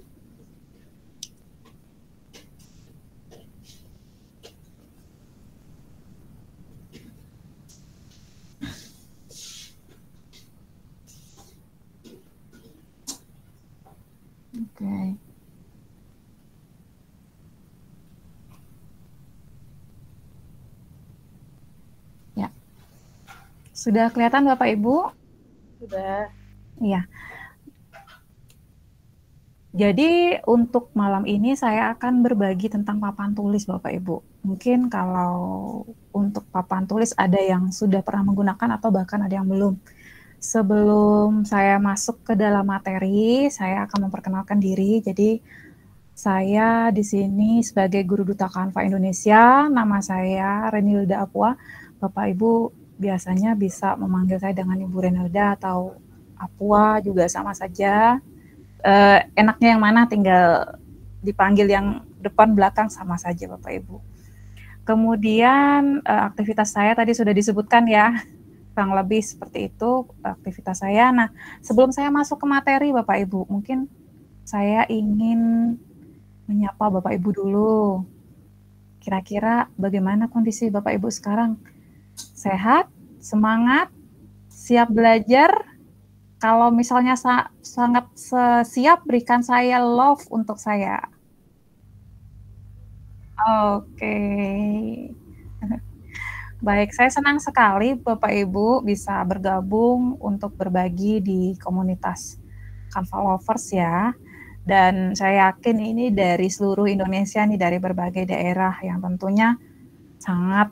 Oke. Sudah kelihatan Bapak Ibu? Sudah. Iya. Jadi untuk malam ini saya akan berbagi tentang papan tulis Bapak Ibu. Mungkin kalau untuk papan tulis ada yang sudah pernah menggunakan atau bahkan ada yang belum. Sebelum saya masuk ke dalam materi, saya akan memperkenalkan diri. Jadi saya di sini sebagai Guru Duta Canva Indonesia. Nama saya Renilda Apua. Bapak Ibu biasanya bisa memanggil saya dengan Ibu Renilda atau Apua juga sama saja. Enaknya yang mana tinggal dipanggil yang depan belakang sama saja Bapak Ibu. Kemudian aktivitas saya tadi sudah disebutkan ya, kurang lebih seperti itu aktivitas saya. Nah, sebelum saya masuk ke materi Bapak Ibu, mungkin saya ingin menyapa Bapak Ibu dulu. Kira-kira bagaimana kondisi Bapak Ibu sekarang? Sehat? Semangat? Siap belajar? Kalau misalnya sangat siap, berikan saya love untuk saya. Oke. Baik, saya senang sekali Bapak Ibu bisa bergabung untuk berbagi di komunitas Canva Lovers ya. Dan saya yakin ini dari seluruh Indonesia nih, dari berbagai daerah yang tentunya sangat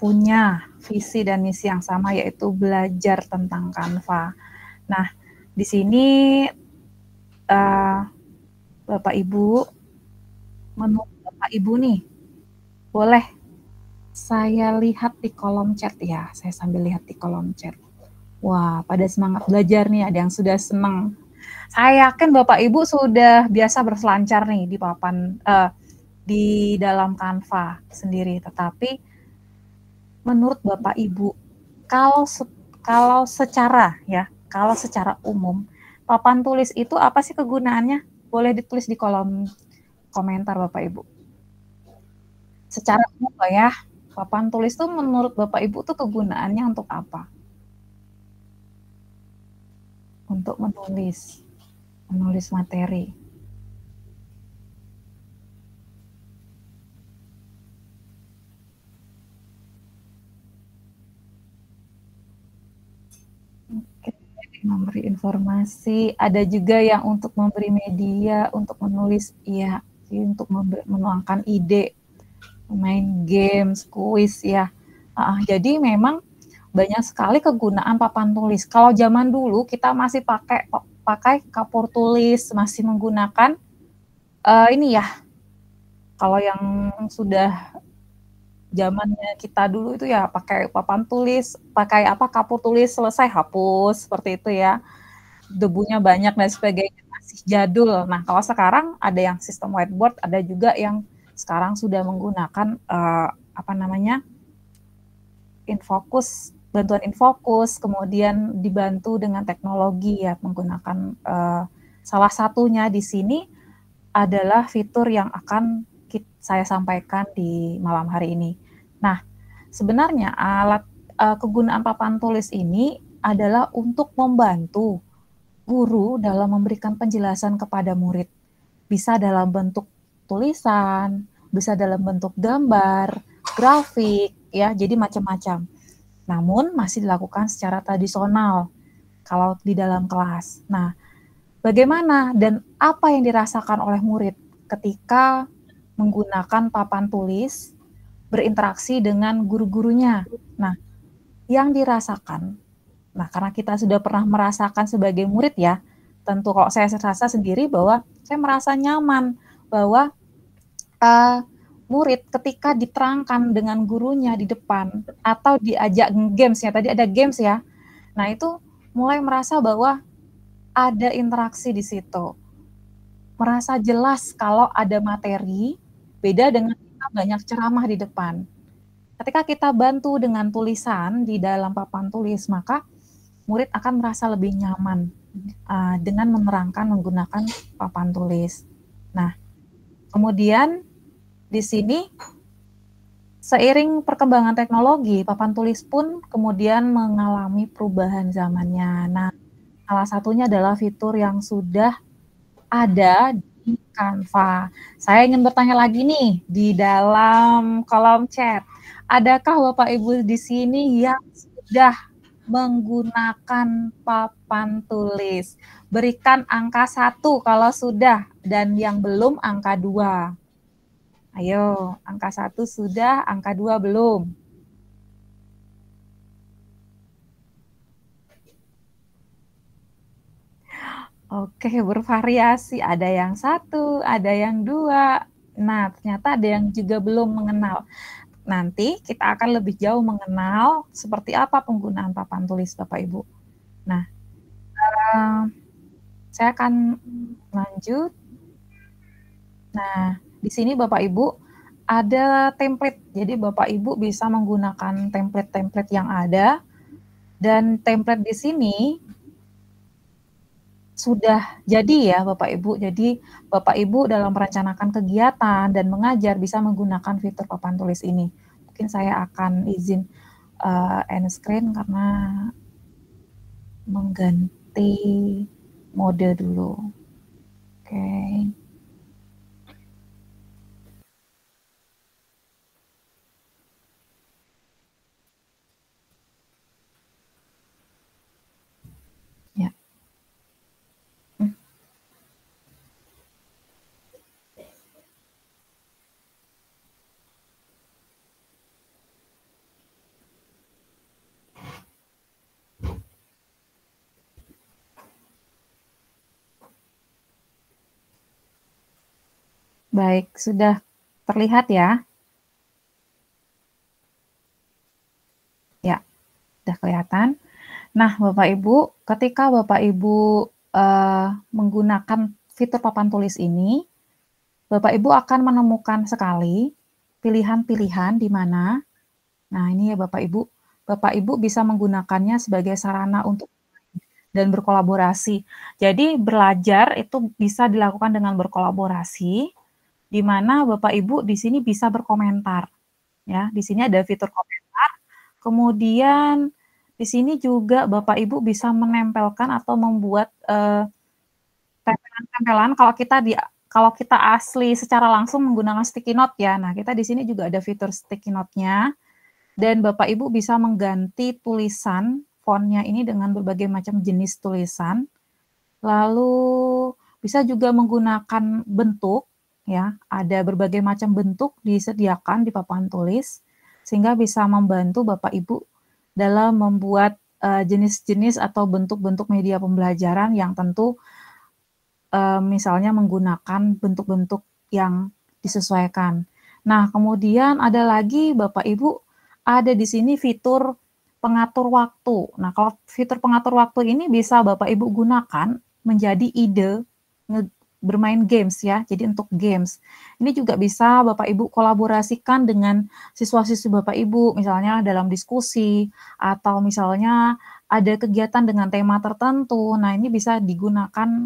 punya visi dan misi yang sama, yaitu belajar tentang Canva. Nah, di sini Bapak Ibu, menurut Bapak Ibu nih, boleh saya lihat di kolom chat ya. Saya sambil lihat di kolom chat. Wah, pada semangat belajar nih, ada yang sudah senang. Saya yakin Bapak Ibu sudah biasa berselancar nih di papan di dalam Canva sendiri. Tetapi menurut Bapak Ibu, kalau secara umum, papan tulis itu apa sih kegunaannya? Boleh ditulis di kolom komentar Bapak Ibu. Secara umum ya, papan tulis itu menurut Bapak Ibu tuh kegunaannya untuk apa? Untuk menulis materi. Oke, memberi informasi, ada juga yang untuk memberi media, untuk menulis, ya, untuk menuangkan ide, main games, kuis ya. Jadi memang banyak sekali kegunaan papan tulis. Kalau zaman dulu kita masih pakai kapur tulis, masih menggunakan ini ya. Kalau yang sudah zamannya kita dulu itu ya pakai papan tulis, pakai kapur tulis, selesai hapus seperti itu ya. Debunya banyak dan sebagainya, masih jadul. Nah, kalau sekarang ada yang sistem whiteboard, ada juga yang sekarang sudah menggunakan bantuan InFocus, kemudian dibantu dengan teknologi ya, menggunakan salah satunya di sini adalah fitur yang akan saya sampaikan di malam hari ini. Nah, sebenarnya kegunaan papan tulis ini adalah untuk membantu guru dalam memberikan penjelasan kepada murid. Bisa dalam bentuk tulisan, bisa dalam bentuk gambar, grafik, ya, jadi macam-macam. Namun masih dilakukan secara tradisional kalau di dalam kelas. Nah, bagaimana dan apa yang dirasakan oleh murid ketika menggunakan papan tulis berinteraksi dengan guru-gurunya? Nah, yang dirasakan, karena kita sudah pernah merasakan sebagai murid ya, tentu kalau saya rasa sendiri bahwa saya merasa nyaman bahwa murid ketika diterangkan dengan gurunya di depan atau diajak games ya, tadi ada games ya, nah itu mulai merasa bahwa ada interaksi di situ, merasa jelas kalau ada materi, beda dengan kita banyak ceramah di depan. Ketika kita bantu dengan tulisan di dalam papan tulis, maka murid akan merasa lebih nyaman dengan menerangkan menggunakan papan tulis. Nah, kemudian di sini seiring perkembangan teknologi, papan tulis pun kemudian mengalami perubahan zamannya. Nah, salah satunya adalah fitur yang sudah ada Canva. Saya ingin bertanya lagi nih di dalam kolom chat. Adakah Bapak Ibu di sini yang sudah menggunakan papan tulis? Berikan angka 1 kalau sudah, dan yang belum angka 2. Ayo, angka 1 sudah, angka 2 belum. Oke, bervariasi. Ada yang 1, ada yang 2. Nah, ternyata ada yang juga belum mengenal. Nanti kita akan lebih jauh mengenal seperti apa penggunaan papan tulis Bapak Ibu. Nah, saya akan lanjut. Nah, di sini Bapak Ibu ada template. Jadi Bapak Ibu bisa menggunakan template-template yang ada. Dan template di sini sudah jadi ya Bapak Ibu. Jadi Bapak Ibu dalam merencanakan kegiatan dan mengajar bisa menggunakan fitur papan tulis ini. Mungkin saya akan izin end screen karena mengganti mode dulu. Oke. Ya. Baik, sudah terlihat ya? Ya, sudah kelihatan. Nah, Bapak Ibu, ketika Bapak Ibu menggunakan fitur papan tulis ini, Bapak Ibu akan menemukan sekali pilihan-pilihan di mana, nah ini ya Bapak Ibu bisa menggunakannya sebagai sarana untuk dan berkolaborasi. Jadi belajar itu bisa dilakukan dengan berkolaborasi, di mana Bapak Ibu di sini bisa berkomentar. Ya, di sini ada fitur komentar. Kemudian di sini juga Bapak Ibu bisa menempelkan atau membuat tempelan-tempelan kalau kita asli secara langsung menggunakan sticky note ya. Nah, kita di sini juga ada fitur sticky note-nya. Dan Bapak Ibu bisa mengganti tulisan fontnya ini dengan berbagai macam jenis tulisan. Lalu bisa juga menggunakan bentuk ya, ada berbagai macam bentuk disediakan di papan tulis sehingga bisa membantu Bapak Ibu dalam membuat jenis-jenis atau bentuk-bentuk media pembelajaran yang tentu misalnya menggunakan bentuk-bentuk yang disesuaikan. Nah, kemudian ada lagi Bapak Ibu ada di sini fitur pengatur waktu. Nah, kalau fitur pengatur waktu ini bisa Bapak Ibu gunakan menjadi ide bermain games ya. Jadi untuk games. Ini juga bisa Bapak Ibu kolaborasikan dengan siswa-siswi Bapak Ibu, misalnya dalam diskusi atau misalnya ada kegiatan dengan tema tertentu. Nah, ini bisa digunakan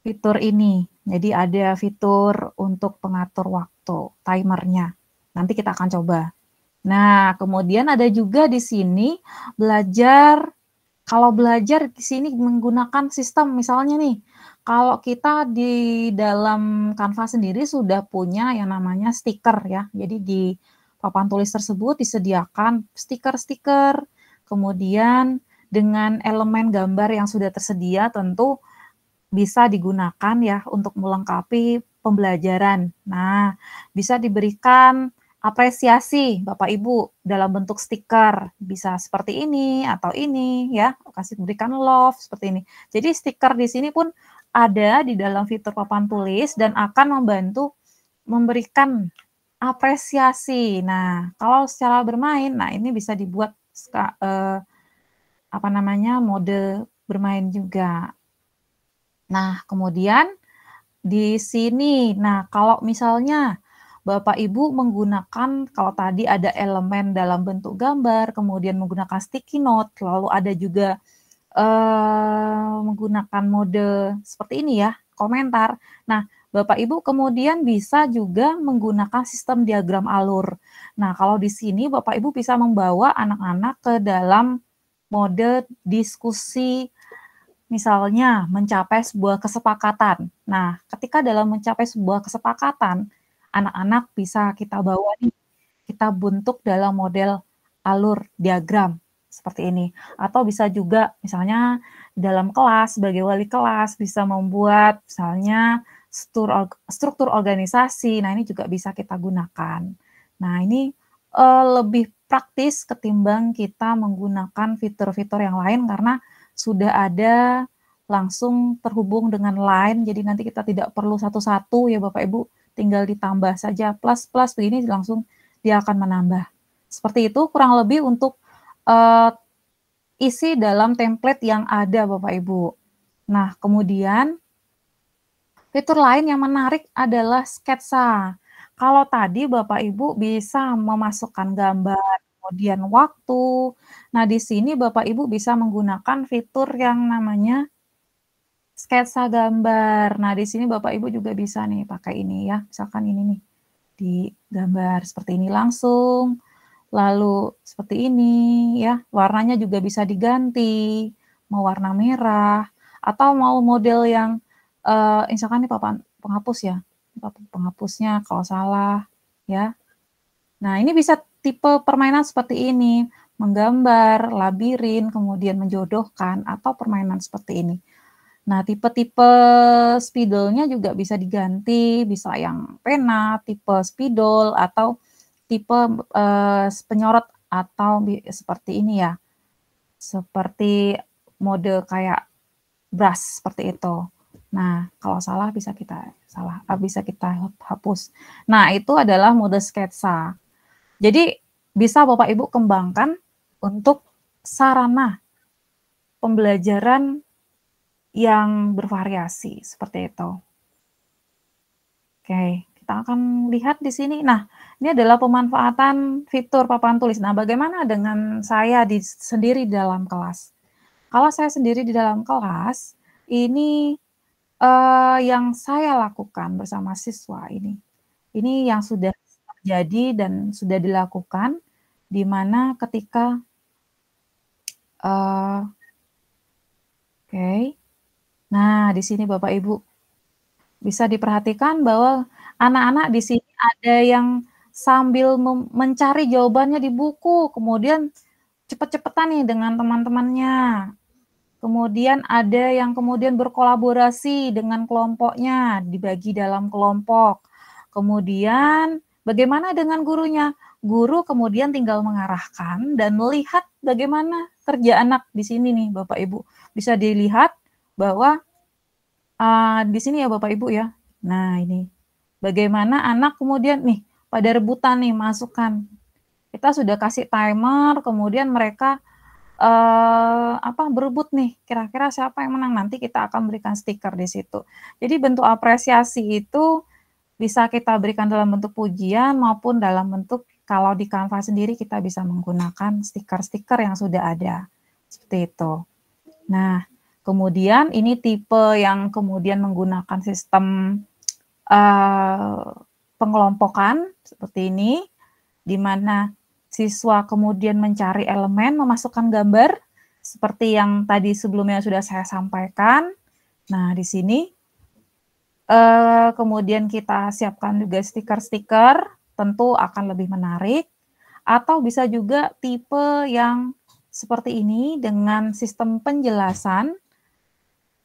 fitur ini. Jadi ada fitur untuk pengatur waktu, timernya. Nanti kita akan coba. Nah, kemudian ada juga di sini belajar. Kalau belajar di sini menggunakan sistem, misalnya nih, kalau kita di dalam Canva sendiri sudah punya yang namanya stiker ya. Jadi di papan tulis tersebut disediakan stiker-stiker, kemudian dengan elemen gambar yang sudah tersedia tentu bisa digunakan ya untuk melengkapi pembelajaran. Nah, bisa diberikan apresiasi Bapak Ibu dalam bentuk stiker, bisa seperti ini atau ini ya, kasih berikan love seperti ini. Jadi stiker di sini pun ada di dalam fitur papan tulis dan akan membantu memberikan apresiasi. Nah, kalau secara bermain, nah ini bisa dibuat mode bermain juga. Nah, kemudian di sini, nah kalau misalnya Bapak Ibu menggunakan, kalau tadi ada elemen dalam bentuk gambar, kemudian menggunakan sticky note, lalu ada juga menggunakan mode seperti ini ya, komentar. Nah, Bapak Ibu kemudian bisa juga menggunakan sistem diagram alur. Nah, kalau di sini Bapak Ibu bisa membawa anak-anak ke dalam mode diskusi misalnya mencapai sebuah kesepakatan. Nah, ketika dalam mencapai sebuah kesepakatan, anak-anak bisa kita bawa nih, kita bentuk dalam model alur diagram seperti ini. Atau bisa juga misalnya dalam kelas, sebagai wali kelas bisa membuat misalnya struktur organisasi. Nah, ini juga bisa kita gunakan. Nah, ini lebih praktis ketimbang kita menggunakan fitur-fitur yang lain karena sudah ada langsung terhubung dengan Line, jadi nanti kita tidak perlu satu-satu ya Bapak Ibu, tinggal ditambah saja plus begini langsung dia akan menambah. Seperti itu kurang lebih untuk isi dalam template yang ada Bapak Ibu. Nah, kemudian fitur lain yang menarik adalah sketsa. Kalau tadi Bapak Ibu bisa memasukkan gambar, kemudian waktu. Nah, di sini Bapak Ibu bisa menggunakan fitur yang namanya sketsa gambar. Nah, di sini Bapak Ibu juga bisa nih pakai ini ya. Misalkan ini nih, di gambar seperti ini langsung. Lalu seperti ini ya, warnanya juga bisa diganti. Mau warna merah, atau mau model yang, misalkan ini papan penghapus ya. Penghapusnya kalau salah ya. Nah, ini bisa tipe permainan seperti ini, menggambar, labirin, kemudian menjodohkan, atau permainan seperti ini. Nah, tipe-tipe spidolnya juga bisa diganti, bisa yang pena, tipe spidol, atau tipe penyorot, atau seperti ini ya, seperti mode kayak brush seperti itu. Nah, kalau salah bisa kita hapus. Nah, itu adalah mode sketsa. Jadi bisa Bapak Ibu kembangkan untuk sarana pembelajaran yang bervariasi seperti itu. Oke, kita akan lihat di sini. Nah, ini adalah pemanfaatan fitur papan tulis. Nah, bagaimana dengan saya sendiri di dalam kelas? Kalau saya sendiri di dalam kelas, ini yang saya lakukan bersama siswa ini yang sudah terjadi dan sudah dilakukan, di mana ketika nah di sini Bapak Ibu bisa diperhatikan bahwa anak-anak di sini ada yang sambil mencari jawabannya di buku, kemudian cepet-cepetan nih dengan teman-temannya. Kemudian ada yang kemudian berkolaborasi dengan kelompoknya, dibagi dalam kelompok. Kemudian bagaimana dengan gurunya? Guru kemudian tinggal mengarahkan dan melihat bagaimana kerja anak di sini nih Bapak Ibu. Bisa dilihat bahwa di sini ya Bapak Ibu ya. Nah ini bagaimana anak kemudian nih pada rebutan nih masukkan. Kita sudah kasih timer, kemudian mereka berebut nih, kira-kira siapa yang menang, nanti kita akan berikan stiker di situ. Jadi bentuk apresiasi itu bisa kita berikan dalam bentuk pujian maupun dalam bentuk kalau di Canva sendiri kita bisa menggunakan stiker-stiker yang sudah ada. Seperti itu. Nah, kemudian ini tipe yang kemudian menggunakan sistem pengelompokan seperti ini, di mana siswa kemudian mencari elemen, memasukkan gambar, seperti yang tadi sebelumnya sudah saya sampaikan. Nah, di sini kemudian kita siapkan juga stiker-stiker, tentu akan lebih menarik. Atau bisa juga tipe yang seperti ini dengan sistem penjelasan.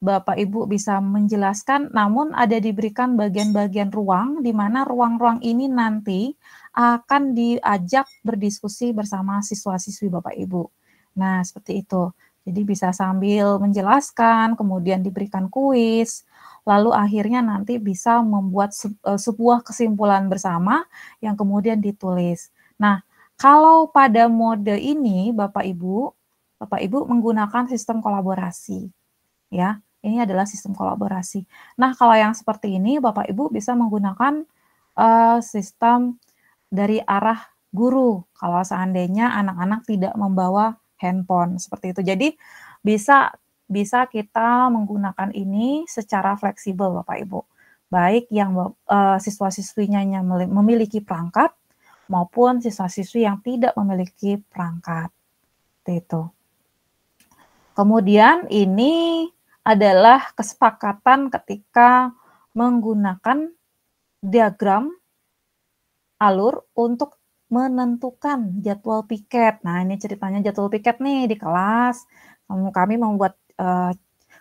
Bapak Ibu bisa menjelaskan, namun ada diberikan bagian-bagian ruang, di mana ruang-ruang ini nanti akan diajak berdiskusi bersama siswa-siswi Bapak Ibu. Nah, seperti itu. Jadi bisa sambil menjelaskan, kemudian diberikan kuis, lalu akhirnya nanti bisa membuat sebuah kesimpulan bersama yang kemudian ditulis. Nah, kalau pada mode ini Bapak Ibu menggunakan sistem kolaborasi. Ya, ini adalah sistem kolaborasi. Nah, kalau yang seperti ini Bapak Ibu bisa menggunakan sistem dari arah guru kalau seandainya anak-anak tidak membawa handphone seperti itu. Jadi bisa kita menggunakan ini secara fleksibel Bapak Ibu. Baik yang siswa-siswinya memiliki perangkat maupun siswa-siswi yang tidak memiliki perangkat. Seperti itu. Kemudian ini adalah kesepakatan ketika menggunakan diagram alur untuk menentukan jadwal piket. Nah, ini ceritanya jadwal piket nih di kelas. Kami membuat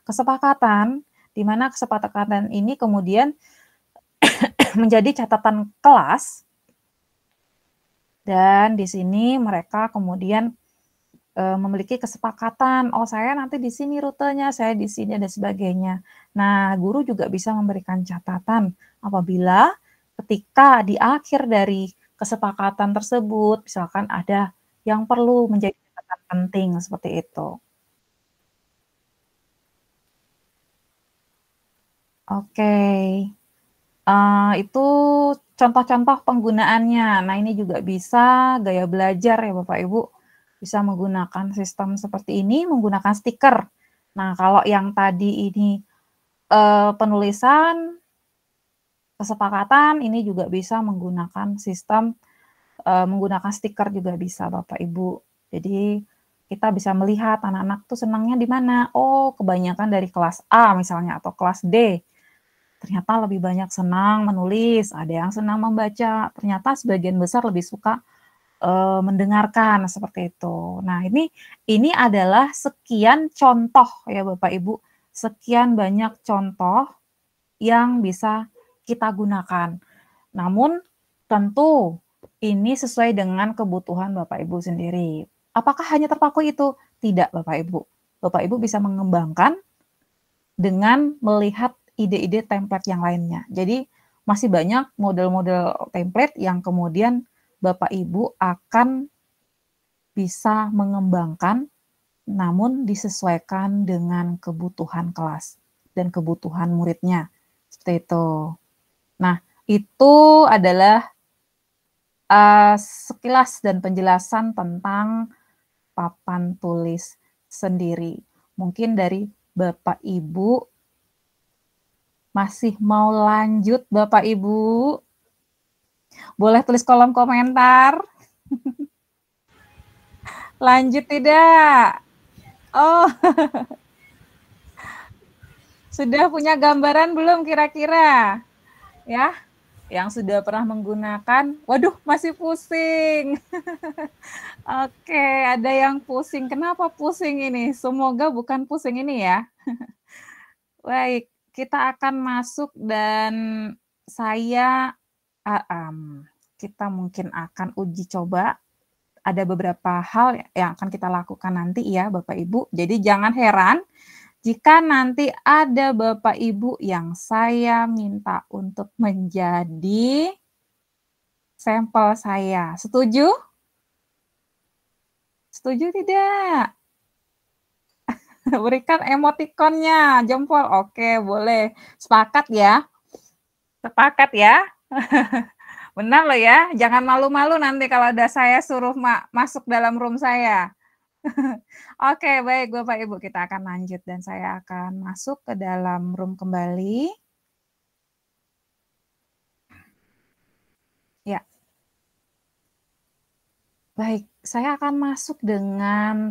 kesepakatan, di mana kesepakatan ini kemudian menjadi catatan kelas. Dan di sini mereka kemudian memiliki kesepakatan, oh saya nanti di sini rutenya, saya di sini dan sebagainya. Nah, guru juga bisa memberikan catatan apabila ketika di akhir dari kesepakatan tersebut, misalkan ada yang perlu menjadi catatan penting seperti itu. Oke, itu contoh-contoh penggunaannya. Nah, ini juga bisa gaya belajar ya Bapak Ibu. Bisa menggunakan sistem seperti ini, menggunakan stiker. Nah, kalau yang tadi ini penulisan, kesepakatan, ini juga bisa menggunakan sistem, menggunakan stiker juga bisa Bapak Ibu. Jadi, kita bisa melihat anak-anak tuh senangnya di mana. Oh, kebanyakan dari kelas A misalnya, atau kelas D. Ternyata lebih banyak senang menulis, ada yang senang membaca. Ternyata sebagian besar lebih suka mendengarkan seperti itu. Nah, ini adalah sekian contoh ya Bapak Ibu, sekian banyak contoh yang bisa kita gunakan. Namun tentu ini sesuai dengan kebutuhan Bapak Ibu sendiri. Apakah hanya terpaku itu? Tidak Bapak Ibu. Bapak Ibu bisa mengembangkan dengan melihat ide-ide template yang lainnya. Jadi masih banyak model-model template yang kemudian Bapak Ibu akan bisa mengembangkan, namun disesuaikan dengan kebutuhan kelas dan kebutuhan muridnya. Seperti itu. Nah, itu adalah sekilas dan penjelasan tentang papan tulis sendiri. Mungkin dari Bapak Ibu masih mau lanjut Bapak Ibu? Boleh tulis kolom komentar. Lanjut tidak? Oh, sudah punya gambaran belum kira-kira? Ya, yang sudah pernah menggunakan, waduh masih pusing. Oke, ada yang pusing. Kenapa pusing ini? Semoga bukan pusing ini ya. Baik, kita akan masuk dan saya kita mungkin akan uji coba. Ada beberapa hal yang akan kita lakukan nanti ya Bapak Ibu. Jadi jangan heran jika nanti ada Bapak Ibu yang saya minta untuk menjadi sampel saya. Setuju? Setuju tidak? Berikan emotikonnya, jempol. Oke, boleh. Sepakat ya? Sepakat ya? Benar loh ya, jangan malu-malu nanti kalau ada saya suruh masuk dalam room saya. Oke, baik Bapak Ibu, kita akan lanjut dan saya akan masuk ke dalam room kembali. Ya. Baik, saya akan masuk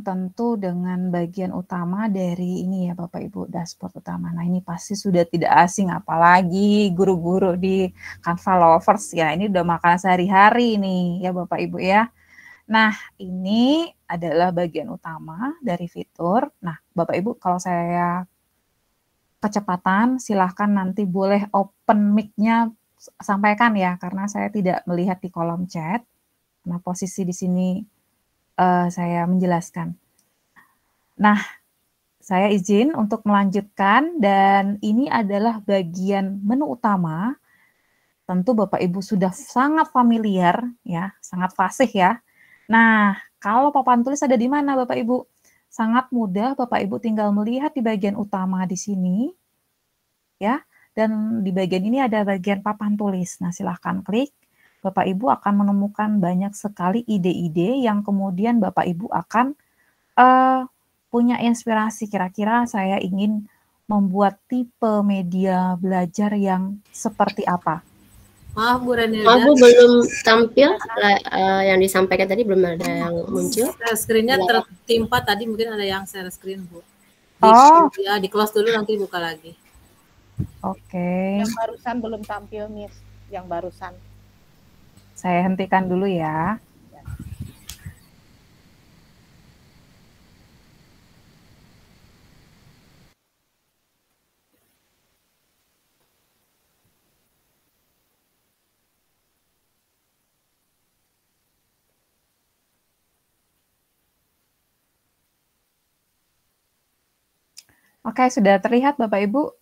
tentu dengan bagian utama dari ini ya Bapak Ibu, dashboard utama. Nah, ini pasti sudah tidak asing, apalagi guru-guru di Canva Lovers ya. Ini udah makan sehari-hari nih ya Bapak Ibu ya. Nah, ini adalah bagian utama dari fitur. Nah, Bapak Ibu kalau saya kecepatan, silahkan nanti boleh open mic-nya sampaikan ya, karena saya tidak melihat di kolom chat. Nah, posisi di sini saya menjelaskan. Nah, saya izin untuk melanjutkan dan ini adalah bagian menu utama. Tentu Bapak Ibu sudah sangat familiar ya, sangat fasih ya. Nah, kalau papan tulis ada di mana Bapak Ibu? Sangat mudah, Bapak Ibu tinggal melihat di bagian utama di sini ya. Dan di bagian ini ada bagian papan tulis. Nah, silahkan klik. Bapak Ibu akan menemukan banyak sekali ide-ide yang kemudian Bapak Ibu akan punya inspirasi. Kira-kira saya ingin membuat tipe media belajar yang seperti apa. Maaf Bu Renilda. Maaf Bu, belum tampil yang disampaikan tadi, belum ada yang muncul. Share screen-nya tertimpa tadi, mungkin ada yang share screen Bu. Oh, Ya, di close dulu nanti buka lagi. oke. Yang barusan belum tampil, Miss. Yang barusan. Saya hentikan dulu ya. Oke, sudah terlihat Bapak Ibu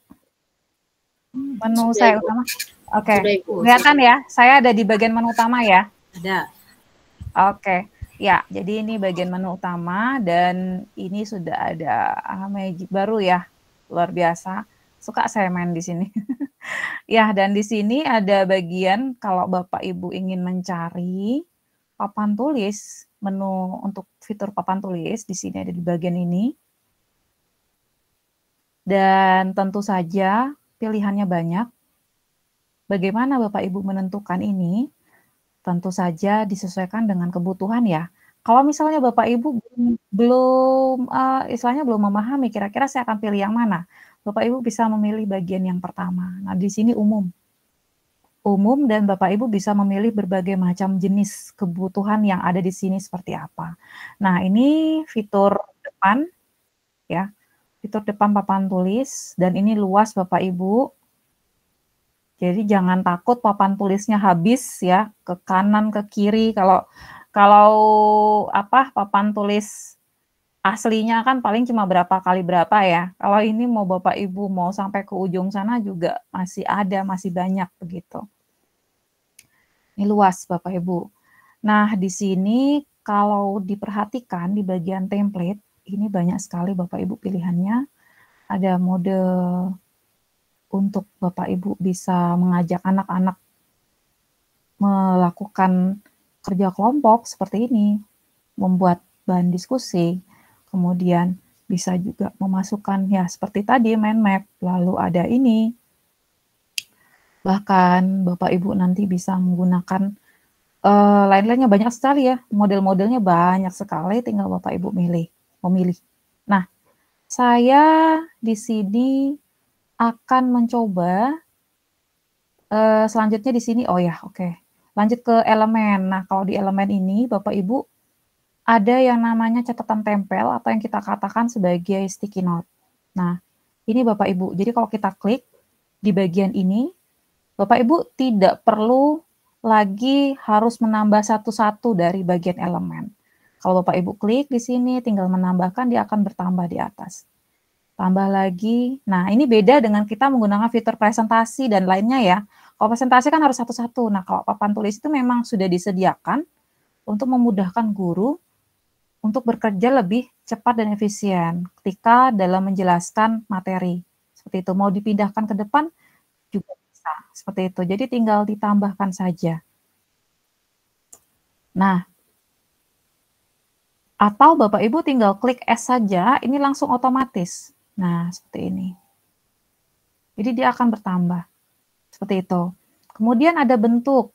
menu Sudah, saya Ibu. utama. Oke, Sudah, Ibu. kelihatan ya. Saya ada di bagian menu utama ya. Ada. Oke, ya. Jadi ini bagian menu utama dan ini sudah ada magic baru ya, luar biasa. Suka saya main di sini. Ya, dan di sini ada bagian kalau Bapak Ibu ingin mencari papan tulis, menu untuk fitur papan tulis di sini ada di bagian ini. Dan tentu saja pilihannya banyak. Bagaimana Bapak Ibu menentukan ini? Tentu saja disesuaikan dengan kebutuhan ya. Kalau misalnya Bapak Ibu belum istilahnya belum memahami kira-kira saya akan pilih yang mana, Bapak Ibu bisa memilih bagian yang pertama. Nah, di sini umum. Umum dan Bapak Ibu bisa memilih berbagai macam jenis kebutuhan yang ada di sini seperti apa. Nah, ini fitur depan ya. Fitur depan papan tulis dan ini luas Bapak Ibu. Jadi jangan takut papan tulisnya habis ya, ke kanan ke kiri. Kalau papan tulis aslinya kan paling cuma berapa kali berapa ya. Kalau ini mau Bapak Ibu mau sampai ke ujung sana juga masih ada, masih banyak begitu. Ini luas Bapak Ibu. Nah, di sini kalau diperhatikan di bagian template, ini banyak sekali Bapak Ibu pilihannya. Ada mode untuk Bapak Ibu bisa mengajak anak-anak melakukan kerja kelompok seperti ini, membuat bahan diskusi, kemudian bisa juga memasukkan ya seperti tadi mind map, lalu ada ini. Bahkan Bapak Ibu nanti bisa menggunakan lain-lainnya banyak sekali ya, model-modelnya banyak sekali, tinggal Bapak Ibu memilih. Nah, saya di sini akan mencoba selanjutnya di sini. Oh ya, oke. Lanjut ke elemen. Nah, kalau di elemen ini Bapak Ibu ada yang namanya catatan tempel atau yang kita katakan sebagai sticky note. Nah, ini Bapak Ibu. Jadi kalau kita klik di bagian ini, Bapak Ibu tidak perlu lagi harus menambah satu-satu dari bagian elemen. Kalau Bapak Ibu klik di sini, tinggal menambahkan, dia akan bertambah di atas. Tambah lagi. Nah, ini beda dengan kita menggunakan fitur presentasi dan lainnya ya. Kalau presentasi kan harus satu-satu. Nah, kalau papan tulis itu memang sudah disediakan untuk memudahkan guru untuk bekerja lebih cepat dan efisien ketika dalam menjelaskan materi. Seperti itu. Mau dipindahkan ke depan juga bisa. Seperti itu. Jadi tinggal ditambahkan saja. Nah, atau Bapak Ibu tinggal klik S saja, ini langsung otomatis. Nah, seperti ini. Jadi dia akan bertambah. Seperti itu. Kemudian ada bentuk.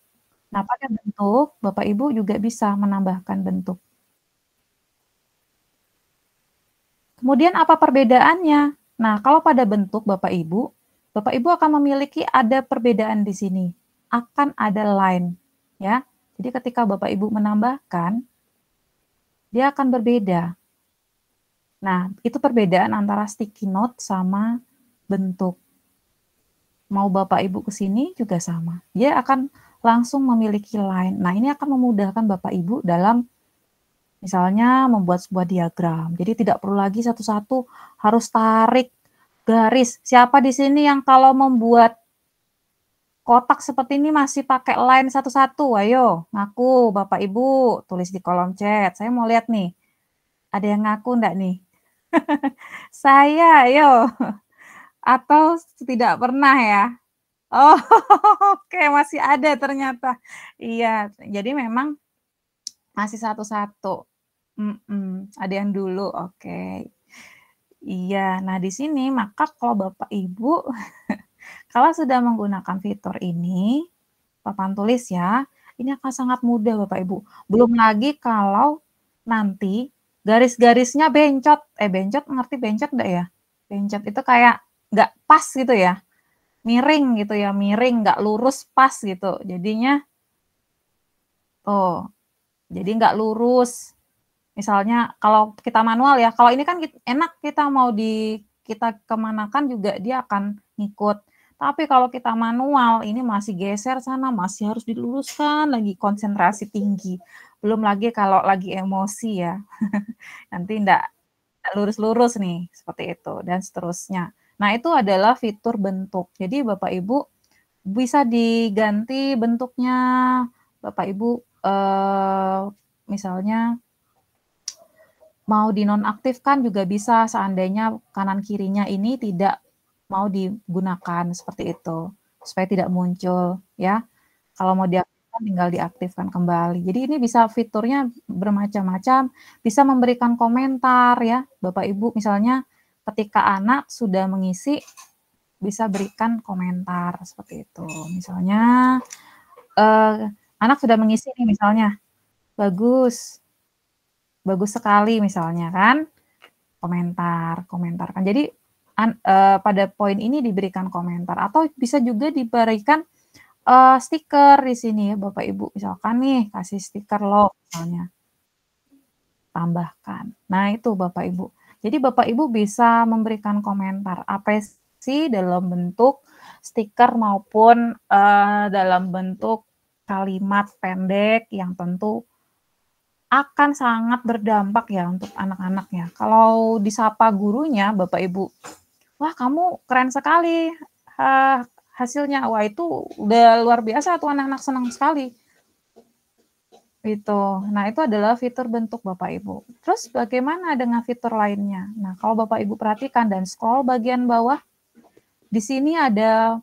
Nah, pada bentuk, Bapak Ibu juga bisa menambahkan bentuk. Kemudian apa perbedaannya? Nah, kalau pada bentuk Bapak Ibu akan memiliki ada perbedaan di sini. Akan ada line. Ya. Jadi ketika Bapak Ibu menambahkan, dia akan berbeda. Nah, itu perbedaan antara sticky note sama bentuk. Mau Bapak Ibu ke sini juga sama. Dia akan langsung memiliki line. Nah, ini akan memudahkan Bapak Ibu dalam misalnya membuat sebuah diagram. Jadi tidak perlu lagi satu-satu harus tarik garis. Siapa di sini yang kalau membuat kotak seperti ini masih pakai line satu-satu? Ayo, ngaku Bapak Ibu, tulis di kolom chat. Saya mau lihat nih. Ada yang ngaku enggak nih? Saya, ayo. Atau tidak pernah ya? Oh, oke, masih ada ternyata. Iya, jadi memang masih satu-satu. Ada yang dulu, oke. Iya, nah di sini maka kalau Bapak Ibu, kalau sudah menggunakan fitur ini, papan tulis ya, ini akan sangat mudah Bapak Ibu. Belum lagi kalau nanti garis-garisnya bencot. Bencot, ngerti bencot enggak ya? Bencot itu kayak nggak pas gitu ya. Miring gitu ya, miring, nggak lurus pas gitu. Jadinya, jadi nggak lurus. Misalnya kalau kita manual ya, kalau ini kan enak kita mau kita kemanakan juga dia akan ngikut. Tapi kalau kita manual, ini masih geser sana, masih harus diluruskan lagi, konsentrasi tinggi. Belum lagi kalau lagi emosi ya, nanti enggak lurus-lurus nih, seperti itu, dan seterusnya. Nah, itu adalah fitur bentuk. Jadi Bapak Ibu bisa diganti bentuknya, Bapak Ibu misalnya mau dinonaktifkan juga bisa, seandainya kanan kirinya ini tidak mau digunakan, seperti itu, supaya tidak muncul ya. Kalau mau diaktifkan tinggal diaktifkan kembali. Jadi ini bisa fiturnya bermacam-macam, bisa memberikan komentar ya, Bapak Ibu, misalnya ketika anak sudah mengisi bisa berikan komentar seperti itu. Misalnya anak sudah mengisi nih misalnya, bagus sekali misalnya kan, komentarkan. Jadi pada poin ini diberikan komentar, atau bisa juga diberikan stiker di sini ya Bapak Ibu. Misalkan nih kasih stiker lo misalnya, tambahkan. Nah itu Bapak Ibu. Jadi Bapak Ibu bisa memberikan komentar apresiasi dalam bentuk stiker maupun dalam bentuk kalimat pendek yang tentu akan sangat berdampak ya untuk anak-anaknya. Kalau disapa gurunya, Bapak Ibu, wah kamu keren sekali hasilnya, wah itu udah luar biasa tuh, anak-anak senang sekali. Itu. Nah, itu adalah fitur bentuk Bapak Ibu. Terus bagaimana dengan fitur lainnya? Nah, kalau Bapak Ibu perhatikan dan scroll bagian bawah, di sini ada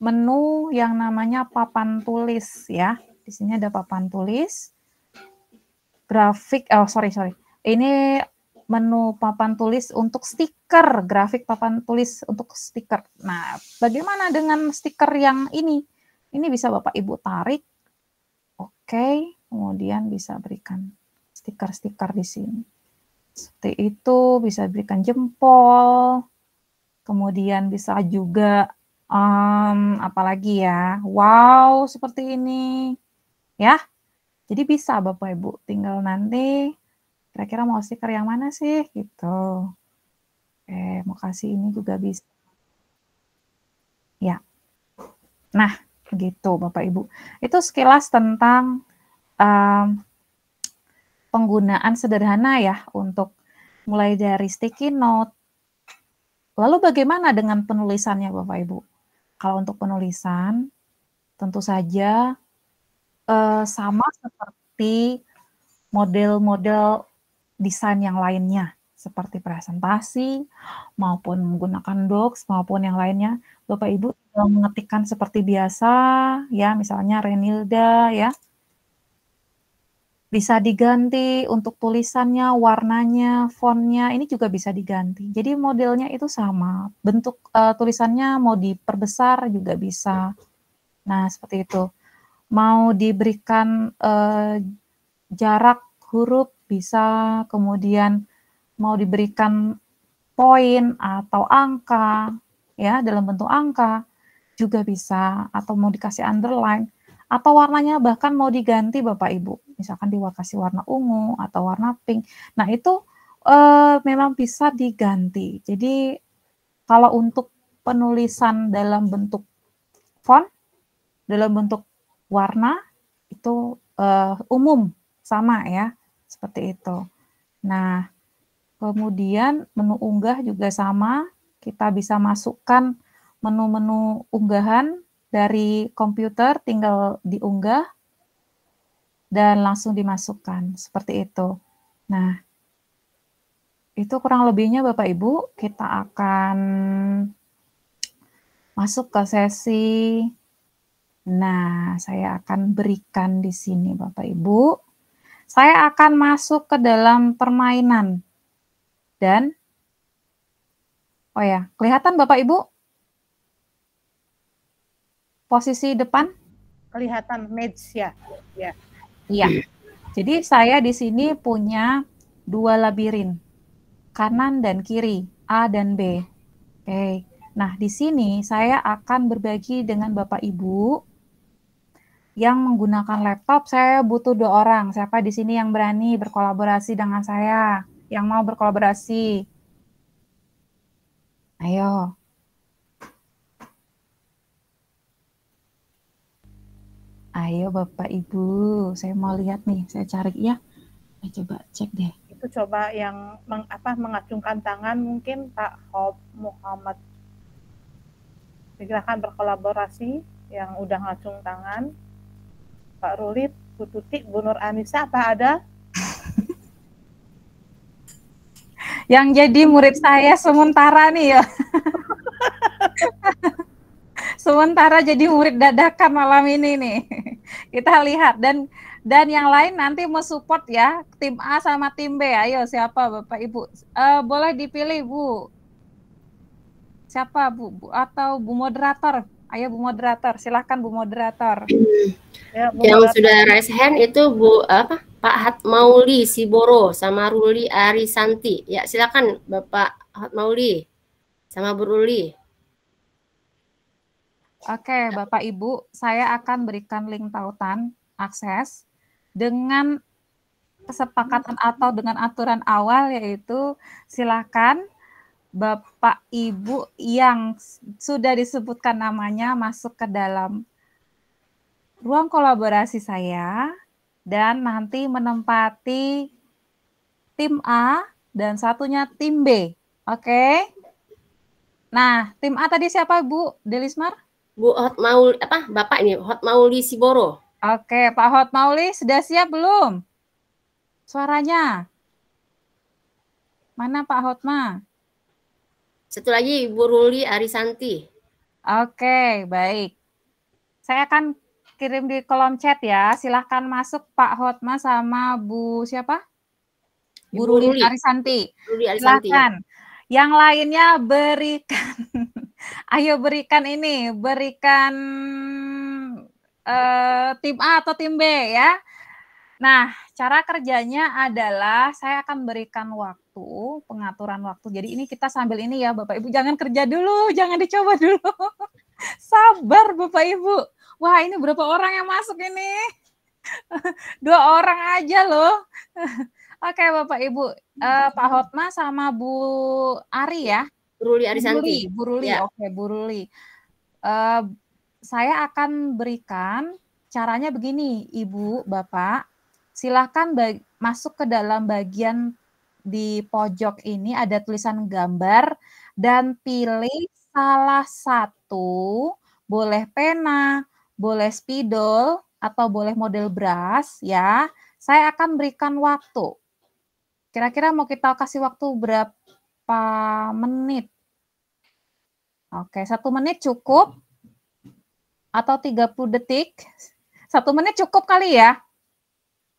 menu yang namanya papan tulis ya. Di sini ada papan tulis. Grafik, ini menu papan tulis untuk stiker, grafik papan tulis untuk stiker. Nah, bagaimana dengan stiker yang ini? Ini bisa Bapak Ibu tarik, oke, kemudian bisa berikan stiker-stiker di sini. Seperti itu, bisa berikan jempol, kemudian bisa juga, apalagi ya, wow, seperti ini, ya. Jadi bisa Bapak Ibu, tinggal nanti kira-kira mau stiker yang mana sih gitu. Mau kasih ini juga bisa. Ya. Nah, gitu Bapak Ibu. Itu sekilas tentang penggunaan sederhana ya untuk mulai dari sticky note. Lalu bagaimana dengan penulisannya Bapak Ibu? Kalau untuk penulisan tentu saja sama seperti model-model desain yang lainnya, seperti presentasi, maupun menggunakan docs, maupun yang lainnya. Bapak Ibu tinggal mengetikkan seperti biasa, ya, misalnya Renilda, ya. Bisa diganti untuk tulisannya, warnanya, fontnya, ini juga bisa diganti. Jadi modelnya itu sama, bentuk tulisannya mau diperbesar juga bisa. Nah, seperti itu. Mau diberikan jarak huruf bisa, kemudian mau diberikan poin atau angka, ya, dalam bentuk angka juga bisa, atau mau dikasih underline, atau warnanya bahkan mau diganti Bapak Ibu, misalkan dikasih warna ungu atau warna pink. Nah, itu memang bisa diganti. Jadi kalau untuk penulisan dalam bentuk font, dalam bentuk warna, itu umum, sama ya, seperti itu. Nah, kemudian menu unggah juga sama, kita bisa masukkan menu-menu unggahan dari komputer, tinggal diunggah dan langsung dimasukkan, seperti itu. Nah, itu kurang lebihnya Bapak Ibu, kita akan masuk ke sesi. Nah, saya akan berikan di sini Bapak Ibu. Saya akan masuk ke dalam permainan. Dan, oh ya, kelihatan Bapak Ibu? Posisi depan? Kelihatan match ya. Ya. Iya. Jadi saya di sini punya 2 labirin, kanan dan kiri, A dan B. Oke. Nah, di sini saya akan berbagi dengan Bapak Ibu yang menggunakan laptop. Saya butuh 2 orang. Siapa di sini yang berani berkolaborasi dengan saya? Yang mau berkolaborasi? Ayo. Ayo Bapak Ibu, saya mau lihat nih, saya cari ya. Saya coba cek deh. Itu coba yang mengacungkan tangan mungkin Pak Hob Muhammad. Silakan berkolaborasi yang udah ngacung tangan. Pak Ruli, Bu Tuti, Bu Nur Anissa, apa ada? Yang jadi murid saya sementara nih ya. Sementara jadi murid dadakan malam ini nih. Kita lihat dan yang lain nanti mensupport ya, tim A sama tim B. Ayo siapa Bapak Ibu? Boleh dipilih Bu. Siapa Bu? Atau Bu moderator? Ayo Bu moderator, silahkan Bu moderator. Ya, Bu yang moderator. Sudah raise hand itu Bu Pak Hatmauli Siboro sama Ruli Arisanti. Ya silakan Bapak Hatmauli sama Bu Ruli. Oke, Bapak Ibu, saya akan berikan link tautan akses dengan kesepakatan atau dengan aturan awal, yaitu silakan Bapak Ibu yang sudah disebutkan namanya masuk ke dalam ruang kolaborasi saya dan nanti menempati tim A dan satunya tim B. Oke? Nah, tim A tadi siapa Bu Delismar? Bu Hotmauli Bapak ini Hotmauli Siboro. Oke, Pak Hotmauli sudah siap belum? Suaranya. Mana Pak Hotma? Satu lagi Bu Ruli Arisanti. Oke, baik. Saya akan kirim di kolom chat ya. Silahkan masuk Pak Hotma sama Bu siapa? Bu Ruli Arisanti. Silahkan. Yang lainnya berikan. Ayo berikan ini, berikan tim A atau tim B ya. Nah, cara kerjanya adalah saya akan berikan waktu, pengaturan waktu. Jadi ini kita sambil ini ya Bapak Ibu, jangan kerja dulu, jangan dicoba dulu. Sabar Bapak Ibu. Wah ini berapa orang yang masuk ini? 2 orang aja loh. Oke Bapak Ibu, Pak Hotma sama Bu Ari ya. Bu Ruli Arisanti. Bu Ruli, ya. Oke Bu Ruli. Saya akan berikan caranya begini, Ibu, Bapak. Silahkan masuk ke dalam bagian di pojok ini ada tulisan gambar dan pilih salah satu, boleh pena, boleh spidol, atau boleh model brush ya. Saya akan berikan waktu. Kira-kira mau kita kasih waktu berapa menit? Oke, 1 menit cukup? Atau 30 detik? 1 menit cukup kali ya?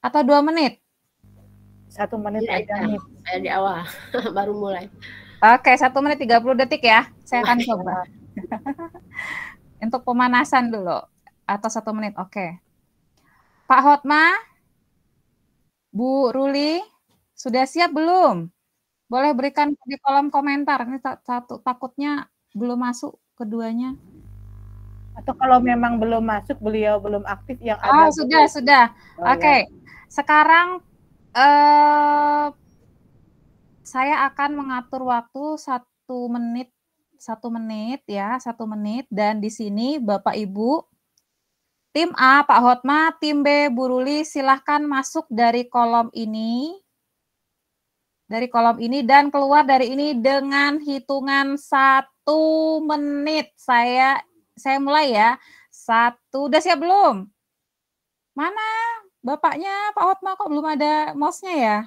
Atau 2 menit? 1 menit aja nih. Saya di awal, baru mulai. Oke, 1 menit 30 detik ya. Saya akan coba. Untuk pemanasan dulu. Atau 1 menit, oke. Pak Hotma, Bu Ruli, sudah siap belum? Boleh berikan di kolom komentar. Ini takutnya belum masuk keduanya. Atau kalau memang belum masuk, beliau belum aktif yang ada. Sudah. Oke. Sekarang saya akan mengatur waktu 1 menit ya, 1 menit. Dan di sini Bapak Ibu, tim A Pak Hotma, tim B Bu Ruli, silahkan masuk dari kolom ini. Dan keluar dari ini dengan hitungan 1 menit. Saya mulai ya. 1, udah siap belum? Mana Bapaknya Pak Hotma kok belum ada mouse-nya ya?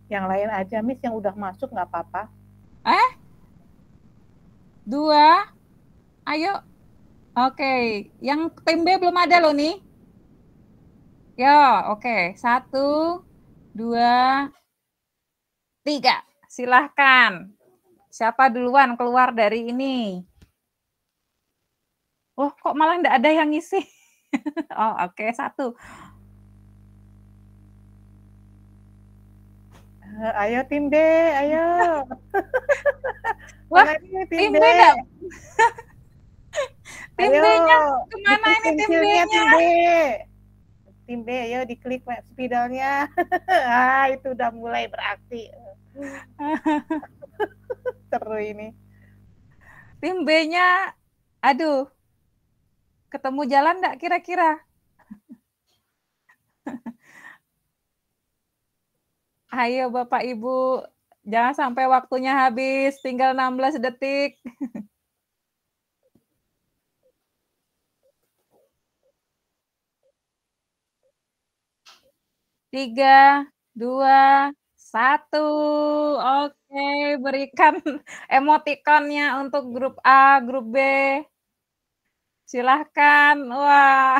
Yang lain aja, Miss, yang udah masuk nggak apa-apa. 2, ayo. Oke, yang tim B belum ada loh nih. Yo, oke. 1, 2, 3. Silahkan. Siapa duluan keluar dari ini? Oh, kok malah nggak ada yang ngisi? Oh, oke. 1. Ayo tim B, ayo. Wah, Mana ini tim tim B B? nggak? Tim Ayo, B-nya kemana diklik ini tim pensilnya B-nya? tim B. Tim B, ayo diklik spidolnya. Ah, itu udah mulai beraksi. Seru ini. Tim B-nya, aduh, ketemu jalan nggak kira-kira? Ayo Bapak Ibu, jangan sampai waktunya habis, tinggal 16 detik. 3, 2, 1. Oke, berikan emotikonnya untuk grup A, grup B. Silahkan. Wah,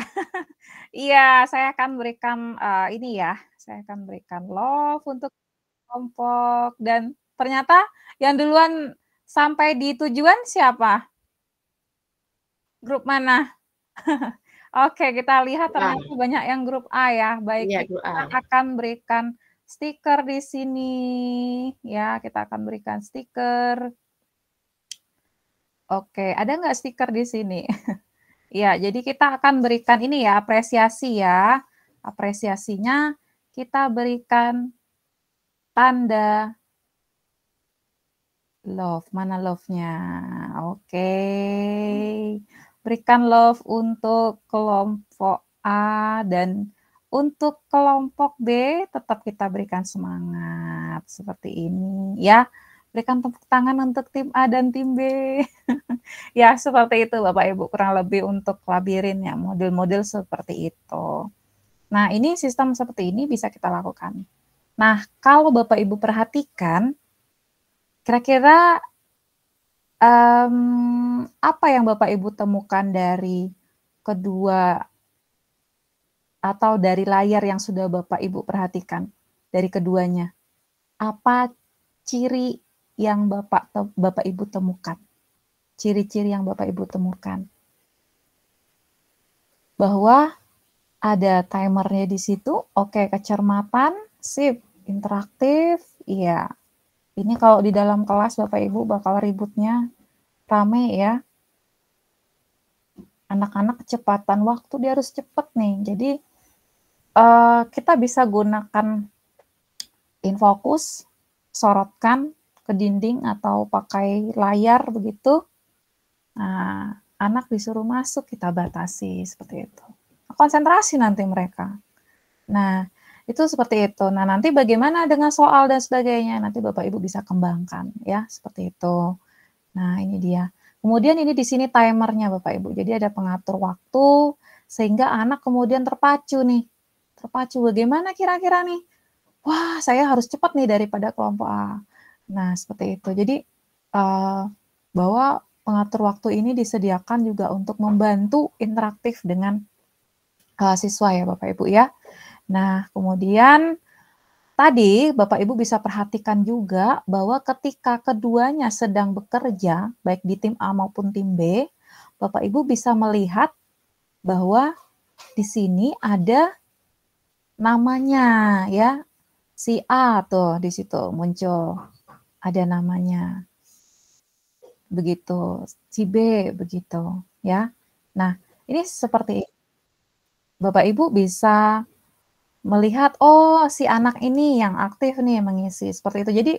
iya, saya akan berikan ini ya, saya akan berikan love untuk kelompok. Dan ternyata yang duluan sampai di tujuan siapa? Grup mana? Oke, kita lihat ternyata banyak yang grup A ya. Baik, Iya, kita akan berikan stiker di sini. Ya, kita akan berikan stiker. Oke, ada nggak stiker di sini? Ya, jadi kita akan berikan ini ya, apresiasi ya. Apresiasinya kita berikan tanda love. Mana love-nya? Oke. Berikan love untuk kelompok A dan untuk kelompok B tetap kita berikan semangat seperti ini ya. Berikan tepuk tangan untuk tim A dan tim B. Ya, seperti itu Bapak Ibu, kurang lebih untuk labirin ya, model-model seperti itu. Nah, ini sistem seperti ini bisa kita lakukan. Nah, kalau Bapak Ibu perhatikan, kira-kira apa yang Bapak Ibu temukan dari kedua atau dari layar yang sudah Bapak Ibu perhatikan dari keduanya? Apa ciri yang Bapak Ibu temukan? Ciri-ciri yang Bapak Ibu temukan? Bahwa ada timernya di situ, oke, kecermatan, sip, interaktif, iya. Ini kalau di dalam kelas Bapak Ibu bakal ributnya rame ya. Anak-anak kecepatan waktu dia harus cepet nih. Jadi kita bisa gunakan InFocus, sorotkan ke dinding atau pakai layar begitu. Nah, anak disuruh masuk, kita batasi seperti itu. Konsentrasi nanti mereka. Nah, itu seperti itu. Nah, nanti bagaimana dengan soal dan sebagainya? Nanti Bapak Ibu bisa kembangkan ya, seperti itu. Nah, ini dia. Kemudian ini di sini timernya Bapak Ibu. Jadi ada pengatur waktu sehingga anak kemudian terpacu nih. Terpacu bagaimana kira-kira nih? Wah, saya harus cepat nih daripada kelompok A. Nah, seperti itu. Jadi bahwa pengatur waktu ini disediakan juga untuk membantu interaktif dengan siswa ya Bapak Ibu ya. Nah, kemudian tadi Bapak Ibu bisa perhatikan juga bahwa ketika keduanya sedang bekerja, baik di tim A maupun tim B, Bapak Ibu bisa melihat bahwa di sini ada namanya ya. Si A tuh di situ muncul, ada namanya. Begitu, si B begitu ya. Nah, ini seperti Bapak Ibu bisa melihat, oh si anak ini yang aktif nih mengisi, seperti itu. Jadi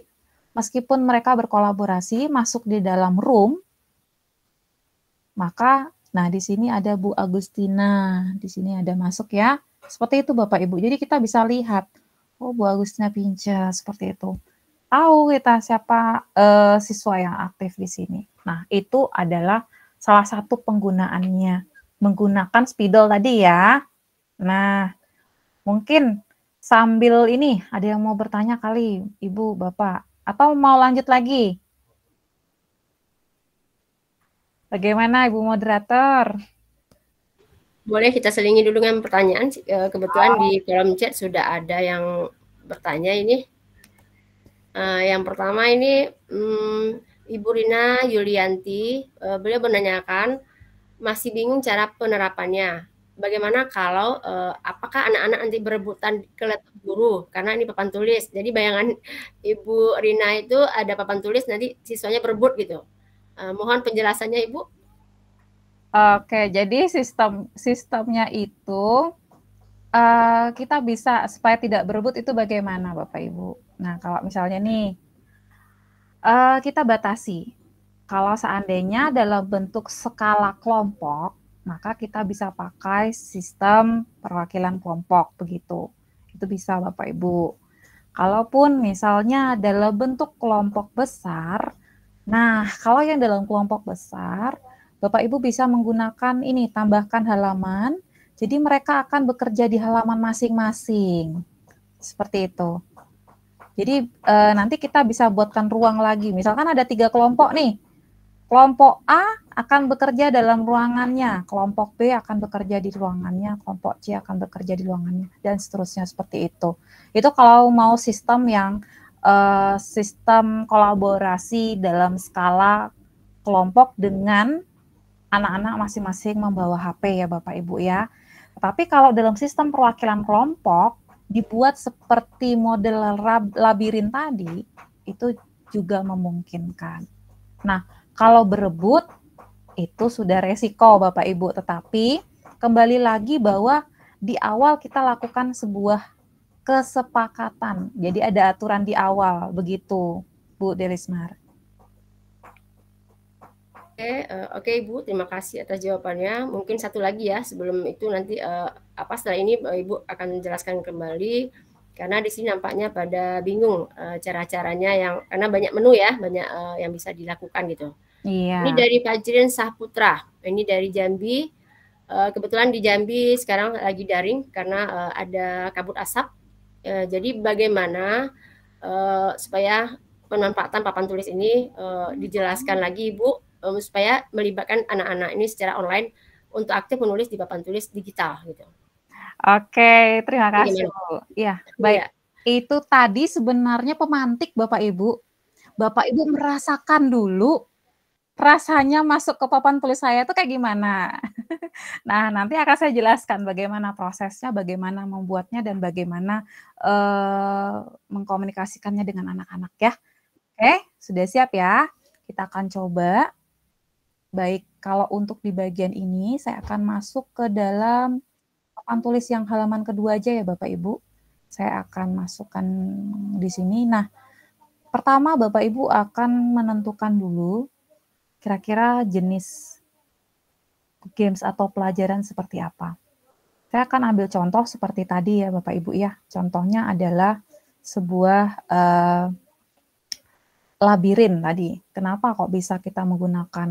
meskipun mereka berkolaborasi masuk di dalam room, maka nah di sini ada Bu Agustina, di sini ada masuk ya. Seperti itu Bapak Ibu. Jadi kita bisa lihat, oh Bu Agustina pincar, seperti itu. Tahu kita siapa siswa yang aktif di sini. Nah, itu adalah salah satu penggunaannya. Menggunakan spidol tadi ya. Nah, mungkin sambil ini ada yang mau bertanya kali, Ibu, Bapak. Atau mau lanjut lagi? Bagaimana Ibu Moderator? Boleh kita selingi dulu dengan pertanyaan. Kebetulan di kolom chat sudah ada yang bertanya ini. Yang pertama ini Ibu Rina Yulianti, beliau menanyakan masih bingung cara penerapannya. bagaimana kalau apakah anak-anak nanti berebutan ke laptop guru karena ini papan tulis. Jadi bayangan Ibu Rina itu ada papan tulis nanti siswanya berebut gitu. Mohon penjelasannya Ibu. Oke, jadi sistemnya itu kita bisa supaya tidak berebut itu bagaimana Bapak Ibu? Nah, kalau misalnya nih kita batasi. Kalau seandainya dalam bentuk skala kelompok, maka kita bisa pakai sistem perwakilan kelompok begitu. Itu bisa Bapak Ibu. Kalaupun misalnya dalam bentuk kelompok besar, nah kalau yang dalam kelompok besar, Bapak Ibu bisa menggunakan ini, tambahkan halaman, jadi mereka akan bekerja di halaman masing-masing. Seperti itu. Jadi nanti kita bisa buatkan ruang lagi. Misalkan ada 3 kelompok nih. Kelompok A akan bekerja dalam ruangannya, kelompok B akan bekerja di ruangannya, kelompok C akan bekerja di ruangannya, dan seterusnya seperti itu. Itu kalau mau sistem yang sistem kolaborasi dalam skala kelompok dengan anak-anak masing-masing membawa HP ya Bapak Ibu ya. Tapi kalau dalam sistem perwakilan kelompok dibuat seperti model labirin tadi, itu juga memungkinkan. Nah, kalau berebut itu sudah resiko Bapak Ibu, tetapi kembali lagi bahwa di awal kita lakukan sebuah kesepakatan. Jadi ada aturan di awal, begitu Bu Delismar. Oke Ibu, terima kasih atas jawabannya. Mungkin satu lagi ya, sebelum itu nanti setelah ini Ibu akan menjelaskan kembali, karena di sini nampaknya pada bingung cara-caranya yang karena banyak menu ya, banyak yang bisa dilakukan gitu. Iya. Ini dari Fajrin Sahputra, ini dari Jambi. Kebetulan di Jambi sekarang lagi daring karena ada kabut asap. Jadi bagaimana supaya pemanfaatan papan tulis ini dijelaskan lagi Ibu, supaya melibatkan anak-anak ini secara online untuk aktif menulis di papan tulis digital gitu. Oke, terima kasih Bu. Ya, baik. Ya. Itu tadi sebenarnya pemantik Bapak Ibu. Bapak Ibu merasakan dulu rasanya masuk ke papan tulis saya itu kayak gimana. Nah, nanti akan saya jelaskan bagaimana prosesnya, bagaimana membuatnya, dan bagaimana mengkomunikasikannya dengan anak-anak ya. Oke, sudah siap ya? Kita akan coba. Baik, kalau untuk di bagian ini, saya akan masuk ke dalam papan tulis yang halaman kedua aja ya Bapak Ibu. Saya akan masukkan di sini. Nah, pertama Bapak Ibu akan menentukan dulu kira-kira jenis games atau pelajaran seperti apa. Saya akan ambil contoh seperti tadi ya Bapak Ibu ya. Contohnya adalah sebuah labirin tadi. Kenapa kok bisa kita menggunakan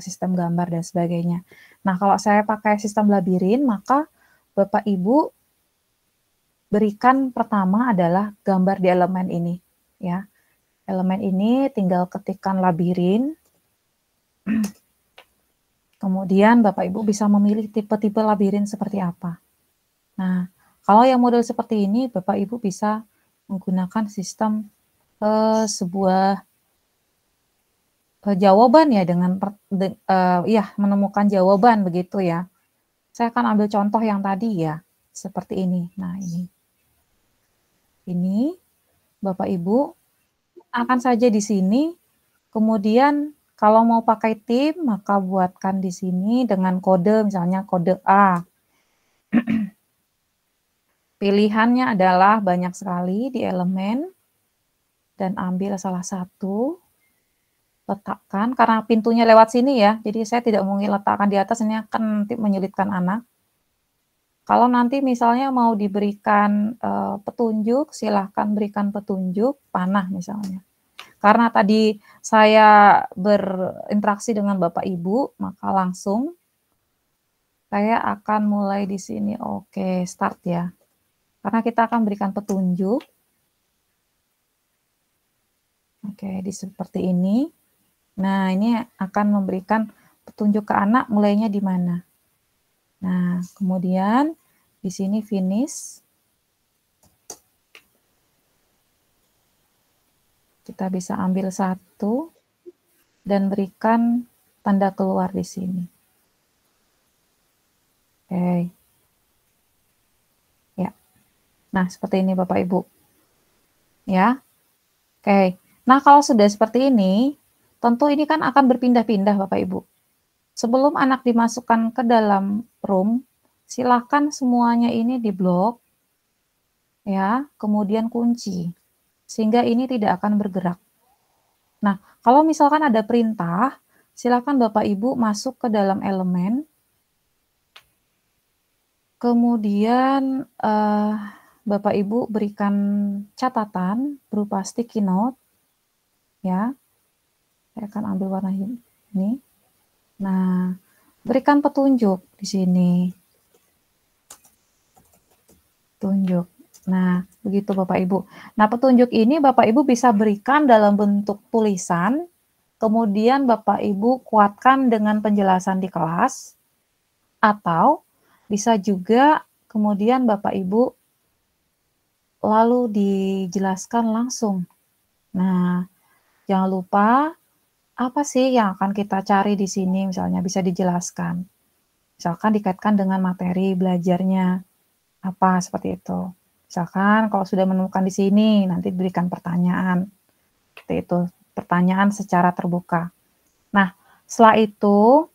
sistem gambar dan sebagainya. Nah, kalau saya pakai sistem labirin, maka Bapak Ibu berikan pertama adalah gambar di elemen ini ya. Elemen ini tinggal ketikkan labirin. Kemudian Bapak Ibu bisa memilih tipe-tipe labirin seperti apa. Nah, kalau yang model seperti ini Bapak Ibu bisa menggunakan sistem sebuah jawaban ya dengan menemukan jawaban begitu ya. Saya akan ambil contoh yang tadi ya, seperti ini. Nah, ini Bapak Ibu akan saja di sini. Kemudian kalau mau pakai tim, maka buatkan di sini dengan kode, misalnya kode A. Pilihannya adalah banyak sekali di elemen, dan ambil salah satu, letakkan, karena pintunya lewat sini ya, jadi saya tidak mungkin letakkan di atas, ini akan nanti menyulitkan anak. Kalau nanti misalnya mau diberikan petunjuk, silahkan berikan petunjuk, panah misalnya. Karena tadi saya berinteraksi dengan Bapak Ibu, maka langsung saya akan mulai di sini. Oke, start ya. Karena kita akan berikan petunjuk. Oke, seperti ini. Nah, ini akan memberikan petunjuk ke anak mulainya di mana. Nah, kemudian di sini finish. Kita bisa ambil satu dan berikan tanda keluar di sini. Oke. Ya. Nah, seperti ini Bapak Ibu. Ya. Oke. Nah, kalau sudah seperti ini, tentu ini kan akan berpindah-pindah Bapak Ibu. Sebelum anak dimasukkan ke dalam room, silakan semuanya ini diblok, ya, kemudian kunci, sehingga ini tidak akan bergerak. Nah, kalau misalkan ada perintah, silakan Bapak Ibu masuk ke dalam elemen, kemudian Bapak Ibu berikan catatan berupa sticky note, ya. Saya akan ambil warna ini. Nah, berikan petunjuk di sini. Tunjuk. Nah, begitu Bapak Ibu. Nah, petunjuk ini Bapak Ibu bisa berikan dalam bentuk tulisan, kemudian Bapak Ibu kuatkan dengan penjelasan di kelas, atau bisa juga kemudian Bapak Ibu lalu dijelaskan langsung. Nah, jangan lupa apa sih yang akan kita cari di sini, misalnya bisa dijelaskan. Misalkan dikaitkan dengan materi belajarnya, apa seperti itu. Misalkan kalau sudah menemukan di sini, nanti diberikan pertanyaan. Seperti itu, pertanyaan secara terbuka. Nah, setelah itu,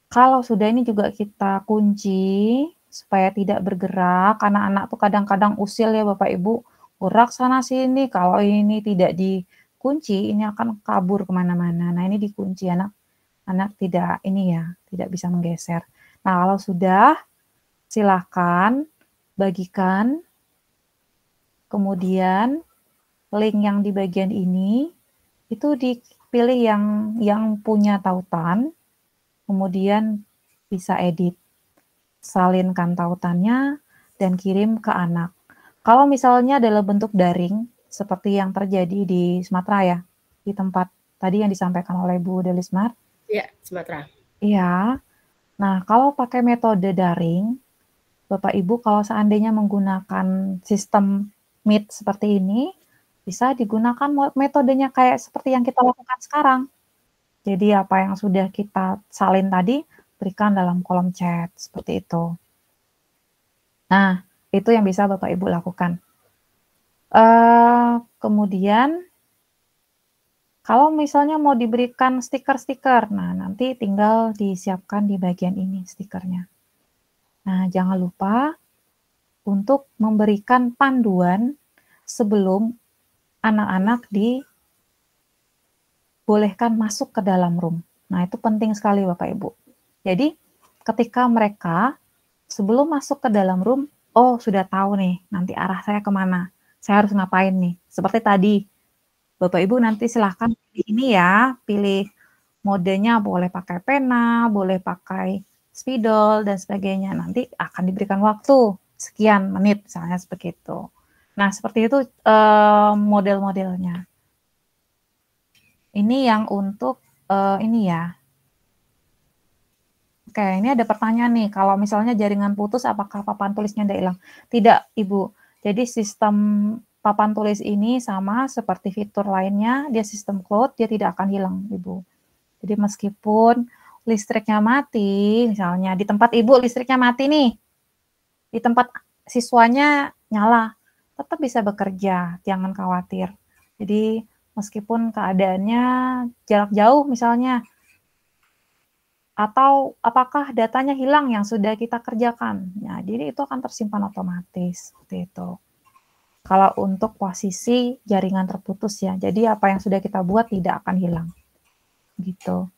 kalau sudah ini juga kita kunci, supaya tidak bergerak, karena anak tuh kadang-kadang usil ya Bapak Ibu, gerak sana sini, kalau ini tidak dikunci, ini akan kabur kemana-mana. Nah, ini dikunci, anak tidak ini ya, tidak bisa menggeser. Nah, kalau sudah, silakan bagikan, kemudian link yang di bagian ini, itu dipilih yang punya tautan, kemudian bisa edit, salinkan tautannya, dan kirim ke anak. Kalau misalnya dalam bentuk daring, seperti yang terjadi di Sumatera ya, di tempat tadi yang disampaikan oleh Bu Delismar. Iya, Sumatera. Iya. Nah, kalau pakai metode daring, Bapak Ibu kalau seandainya menggunakan sistem Meet seperti ini, bisa digunakan metodenya kayak seperti yang kita lakukan sekarang. Jadi apa yang sudah kita salin tadi, berikan dalam kolom chat, seperti itu. Nah, itu yang bisa Bapak Ibu lakukan. Kemudian, kalau misalnya mau diberikan stiker-stiker, nah nanti tinggal disiapkan di bagian ini stikernya. Nah, jangan lupa untuk memberikan panduan sebelum anak-anak dibolehkan masuk ke dalam room. Nah, itu penting sekali Bapak Ibu. Jadi, ketika mereka sebelum masuk ke dalam room, oh sudah tahu nih, nanti arah saya kemana, saya harus ngapain nih. Seperti tadi, Bapak Ibu nanti silahkan pilih ini ya, pilih modenya boleh pakai pena, boleh pakai spidol, dan sebagainya. Nanti akan diberikan waktu sekian menit, misalnya seperti itu. Nah, seperti itu model-modelnya. Ini yang untuk ini ya. Oke, ini ada pertanyaan nih. Kalau misalnya jaringan putus, apakah papan tulisnya tidak hilang? Tidak, Ibu. Jadi sistem papan tulis ini sama seperti fitur lainnya. Dia sistem cloud, dia tidak akan hilang, Ibu. Jadi meskipun listriknya mati, misalnya di tempat Ibu listriknya mati nih, di tempat siswanya nyala, tetap bisa bekerja, jangan khawatir. Jadi meskipun keadaannya jarak jauh misalnya, atau apakah datanya hilang yang sudah kita kerjakan, nah, jadi itu akan tersimpan otomatis, seperti itu. Kalau untuk posisi jaringan terputus ya, jadi apa yang sudah kita buat tidak akan hilang, gitu.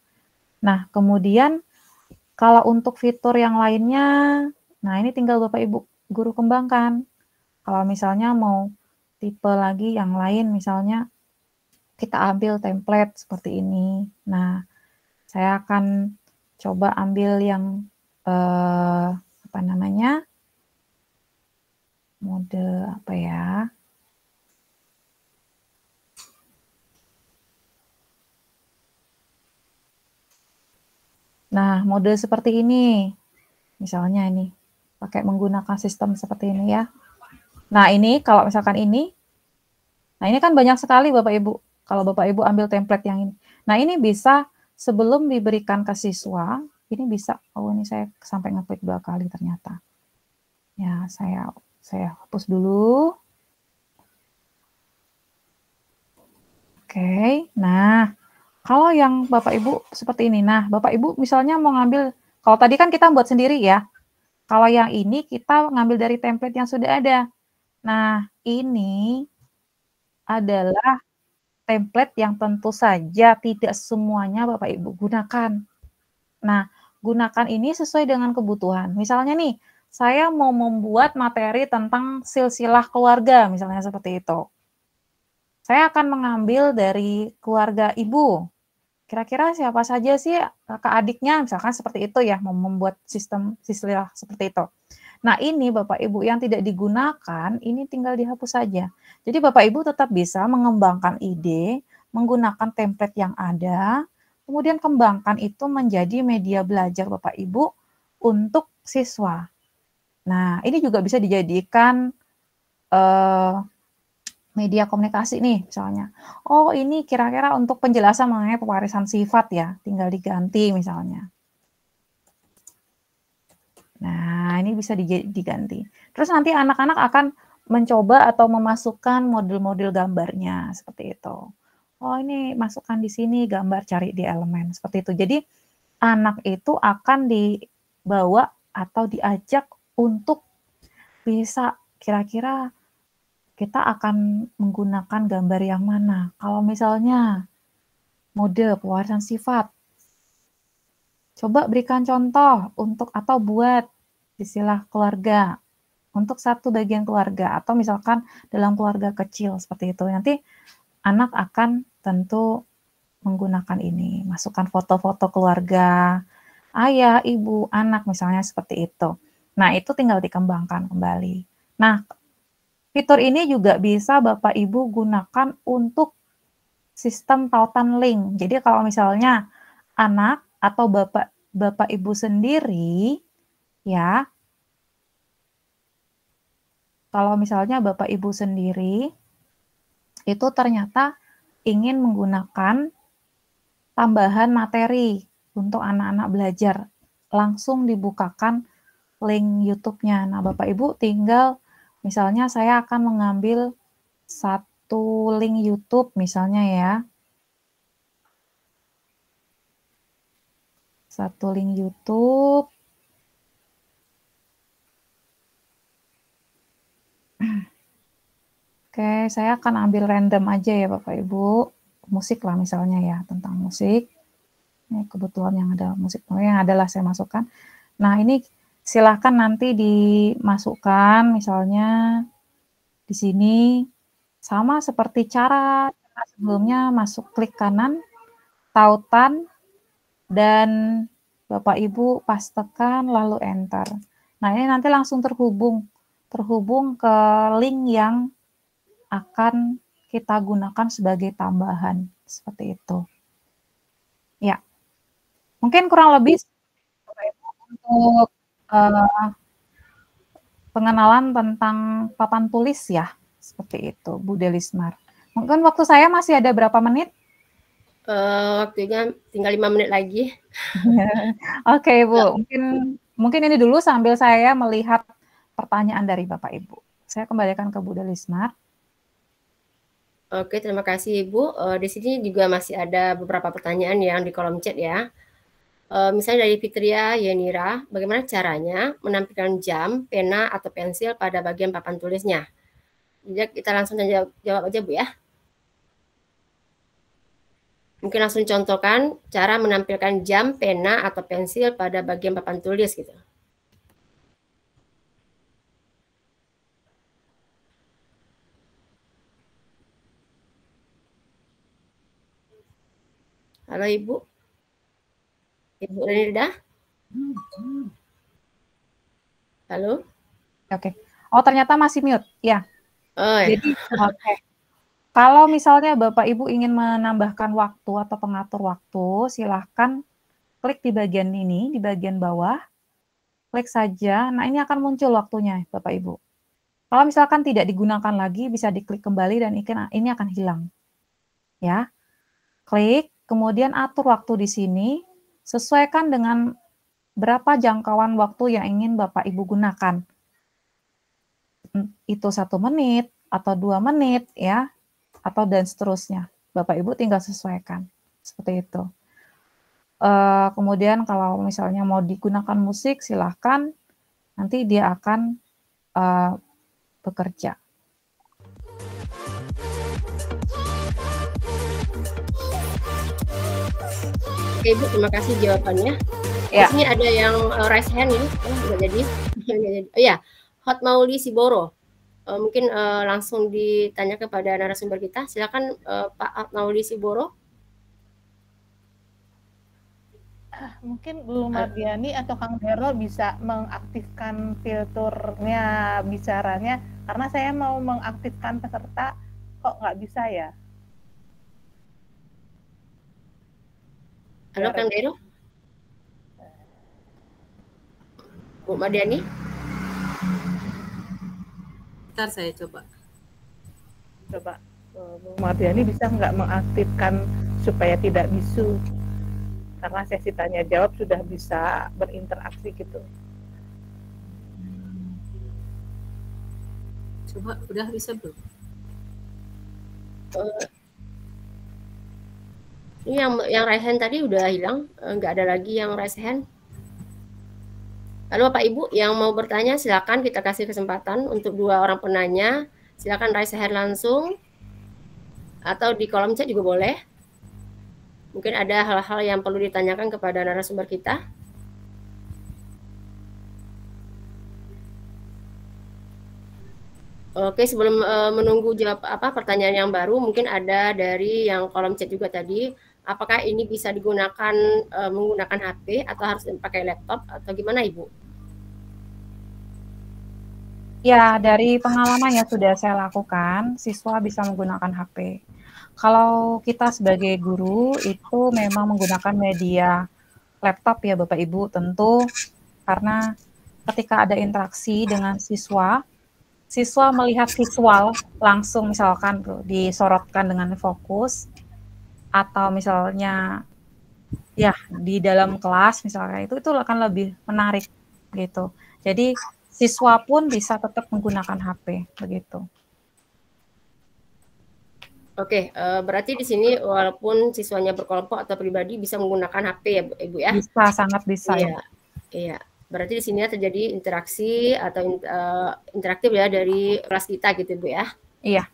Nah, kemudian kalau untuk fitur yang lainnya, nah ini tinggal Bapak Ibu guru kembangkan. Kalau misalnya mau tipe lagi yang lain, misalnya kita ambil template seperti ini. Nah, saya akan coba ambil yang apa namanya, mode apa ya? Nah, mode seperti ini, misalnya ini, pakai menggunakan sistem seperti ini ya. Nah, ini kalau misalkan ini, nah ini kan banyak sekali Bapak Ibu, kalau Bapak Ibu ambil template yang ini. Nah, ini bisa sebelum diberikan ke siswa, ini bisa, oh ini saya sampai ngeklik 2 kali ternyata. Ya, saya hapus dulu. Oke, nah kalau yang Bapak Ibu seperti ini, nah Bapak Ibu misalnya mau ngambil, kalau tadi kan kita buat sendiri ya, kalau yang ini kita ngambil dari template yang sudah ada. Nah, ini adalah template yang tentu saja tidak semuanya Bapak Ibu gunakan. Nah, gunakan ini sesuai dengan kebutuhan. Misalnya nih, saya mau membuat materi tentang silsilah keluarga, misalnya seperti itu. Saya akan mengambil dari keluarga ibu. Kira-kira siapa saja sih kakak adiknya, misalkan seperti itu ya, mau membuat sistem silsilah seperti itu. Nah, ini Bapak Ibu yang tidak digunakan, ini tinggal dihapus saja. Jadi Bapak Ibu tetap bisa mengembangkan ide, menggunakan template yang ada, kemudian kembangkan itu menjadi media belajar Bapak Ibu untuk siswa. Nah, ini juga bisa dijadikan media komunikasi nih misalnya. Oh, ini kira-kira untuk penjelasan mengenai pewarisan sifat ya, tinggal diganti misalnya. Nah, ini bisa diganti. Terus nanti anak-anak akan mencoba atau memasukkan model-model gambarnya seperti itu. Oh, ini masukkan di sini gambar, cari di elemen seperti itu. Jadi anak itu akan dibawa atau diajak untuk bisa kira-kira kita akan menggunakan gambar yang mana. Kalau misalnya mode pewarisan sifat, coba berikan contoh untuk atau buat silsilah keluarga untuk satu bagian keluarga atau misalkan dalam keluarga kecil seperti itu. Nanti anak akan tentu menggunakan ini, masukkan foto-foto keluarga, ayah, ibu, anak misalnya seperti itu. Nah, itu tinggal dikembangkan kembali. Nah, fitur ini juga bisa Bapak Ibu gunakan untuk sistem tautan link. Jadi kalau misalnya anak atau Bapak Ibu sendiri ya, kalau misalnya Bapak Ibu sendiri itu ternyata ingin menggunakan tambahan materi untuk anak-anak belajar, langsung dibukakan link YouTube-nya. Nah, Bapak Ibu tinggal misalnya saya akan mengambil satu link YouTube misalnya ya. Satu link YouTube. Oke, saya akan ambil random aja ya Bapak Ibu. Musik lah misalnya ya, tentang musik. Ini kebetulan yang ada musik, yang adalah saya masukkan. Nah, ini silahkan nanti dimasukkan misalnya di sini sama seperti cara sebelumnya, masuk klik kanan, tautan, dan Bapak Ibu pastekan lalu enter. Nah, ini nanti langsung terhubung ke link yang akan kita gunakan sebagai tambahan seperti itu. Ya, mungkin kurang lebih untuk pengenalan tentang papan tulis ya, seperti itu, Bu Delismar. Mungkin waktu saya masih ada berapa menit? Waktunya tinggal 5 menit lagi. Oke, Bu. Mungkin ini dulu sambil saya melihat pertanyaan dari Bapak Ibu. Saya kembalikan ke Bu Delismar. Oke, terima kasih Ibu. Di sini juga masih ada beberapa pertanyaan yang di kolom chat ya. Misalnya dari Fitria Yenira, bagaimana caranya menampilkan jam, pena, atau pensil pada bagian papan tulisnya? Jadi kita langsung jawab aja Bu ya. Mungkin langsung contohkan cara menampilkan jam, pena, atau pensil pada bagian papan tulis gitu. Halo Ibu. Ibu Renilda? Halo? Oke. Oh, ternyata masih mute. Ya. Oh, ya. Jadi, oke. Kalau misalnya Bapak Ibu ingin menambahkan waktu atau pengatur waktu, silahkan klik di bagian ini, di bagian bawah. Klik saja. Nah, ini akan muncul waktunya, Bapak Ibu. Kalau misalkan tidak digunakan lagi, bisa diklik kembali dan ini akan hilang. Ya. Klik, kemudian atur waktu di sini, sesuaikan dengan berapa jangkauan waktu yang ingin Bapak Ibu gunakan. Itu 1 menit atau 2 menit ya, atau dan seterusnya. Bapak Ibu tinggal sesuaikan seperti itu. Kemudian kalau misalnya mau digunakan musik, silahkan, nanti dia akan bekerja. Oke Ibu, terima kasih jawabannya. Ya. Di sini ada yang raise hand ini, nggak jadi. Oh ya, Hot Mauli Siboro. Mungkin langsung ditanya kepada narasumber kita. Silakan Pak Hot Mauli Siboro. Mungkin Bu Mardiani atau Kang Dero bisa mengaktifkan filternya bicaranya, karena saya mau mengaktifkan peserta kok nggak bisa ya. Halo Kang Dero. Bu Mardiani. Bentar saya coba. Coba Bu Mardiani bisa nggak mengaktifkan supaya tidak bisu? Karena sesi tanya jawab sudah bisa berinteraksi gitu. Coba, udah bisa belum? Ini yang raise hand tadi udah hilang, nggak ada lagi yang raise hand. Lalu Bapak Ibu yang mau bertanya silakan, kita kasih kesempatan untuk 2 orang penanya. Silakan raise hand langsung atau di kolom chat juga boleh. Mungkin ada hal-hal yang perlu ditanyakan kepada narasumber kita. Oke, sebelum menunggu jawab pertanyaan yang baru, mungkin ada dari yang kolom chat juga tadi. Apakah ini bisa digunakan menggunakan HP atau harus pakai laptop atau gimana Ibu? Ya, dari pengalaman yang sudah saya lakukan, siswa bisa menggunakan HP. Kalau kita sebagai guru itu memang menggunakan media laptop ya Bapak Ibu, tentu karena ketika ada interaksi dengan siswa melihat visual langsung, misalkan disorotkan dengan fokus, atau misalnya ya di dalam kelas misalnya, itu akan lebih menarik gitu. Jadi siswa pun bisa tetap menggunakan HP begitu. Oke, berarti di sini walaupun siswanya berkelompok atau pribadi bisa menggunakan HP ya Ibu ya? Bisa, sangat bisa. Iya, iya. Berarti di sini terjadi interaksi atau interaktif ya dari kelas kita gitu Ibu ya? Iya.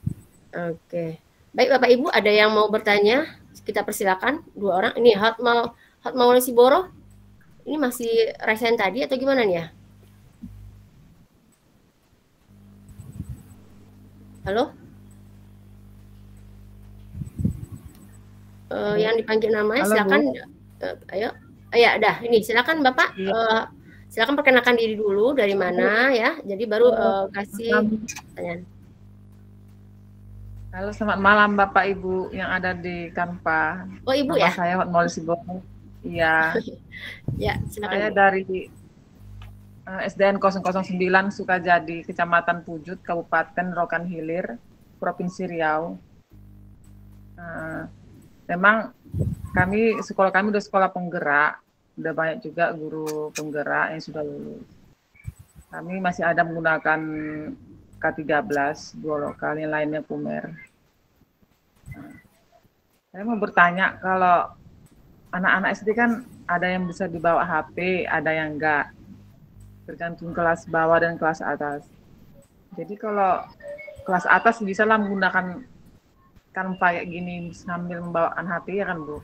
Oke. Baik Bapak Ibu, ada yang mau bertanya? Kita persilakan 2 orang. Ini Hot Mauli Siboro. Ini masih raise hand tadi atau gimana nih ya? Halo? Yang dipanggil namanya. Halo, silakan. Ayo. Ya, dah. Ini silakan Bapak. Silakan perkenalkan diri dulu dari mana ya. Jadi baru kasih pertanyaan. Halo, selamat malam Bapak Ibu yang ada di Kanpa. Oh, Ibu nama ya? Saya Hot Mauli Siboro. Iya. Ya, silakan. Saya dari SDN 009 Sukajadi, Kecamatan Pujut, Kabupaten Rokan Hilir, Provinsi Riau. Memang sekolah kami udah sekolah penggerak, udah banyak juga guru penggerak yang sudah lulus. Kami masih ada menggunakan K13, 2 lokal, yang lainnya Pumer. Saya mau bertanya, kalau anak-anak SD kan ada yang bisa dibawa HP, ada yang enggak, tergantung kelas bawah dan kelas atas. Jadi kalau kelas atas bisa lah menggunakan Canva kayak gini sambil membawakan HP ya kan Bu?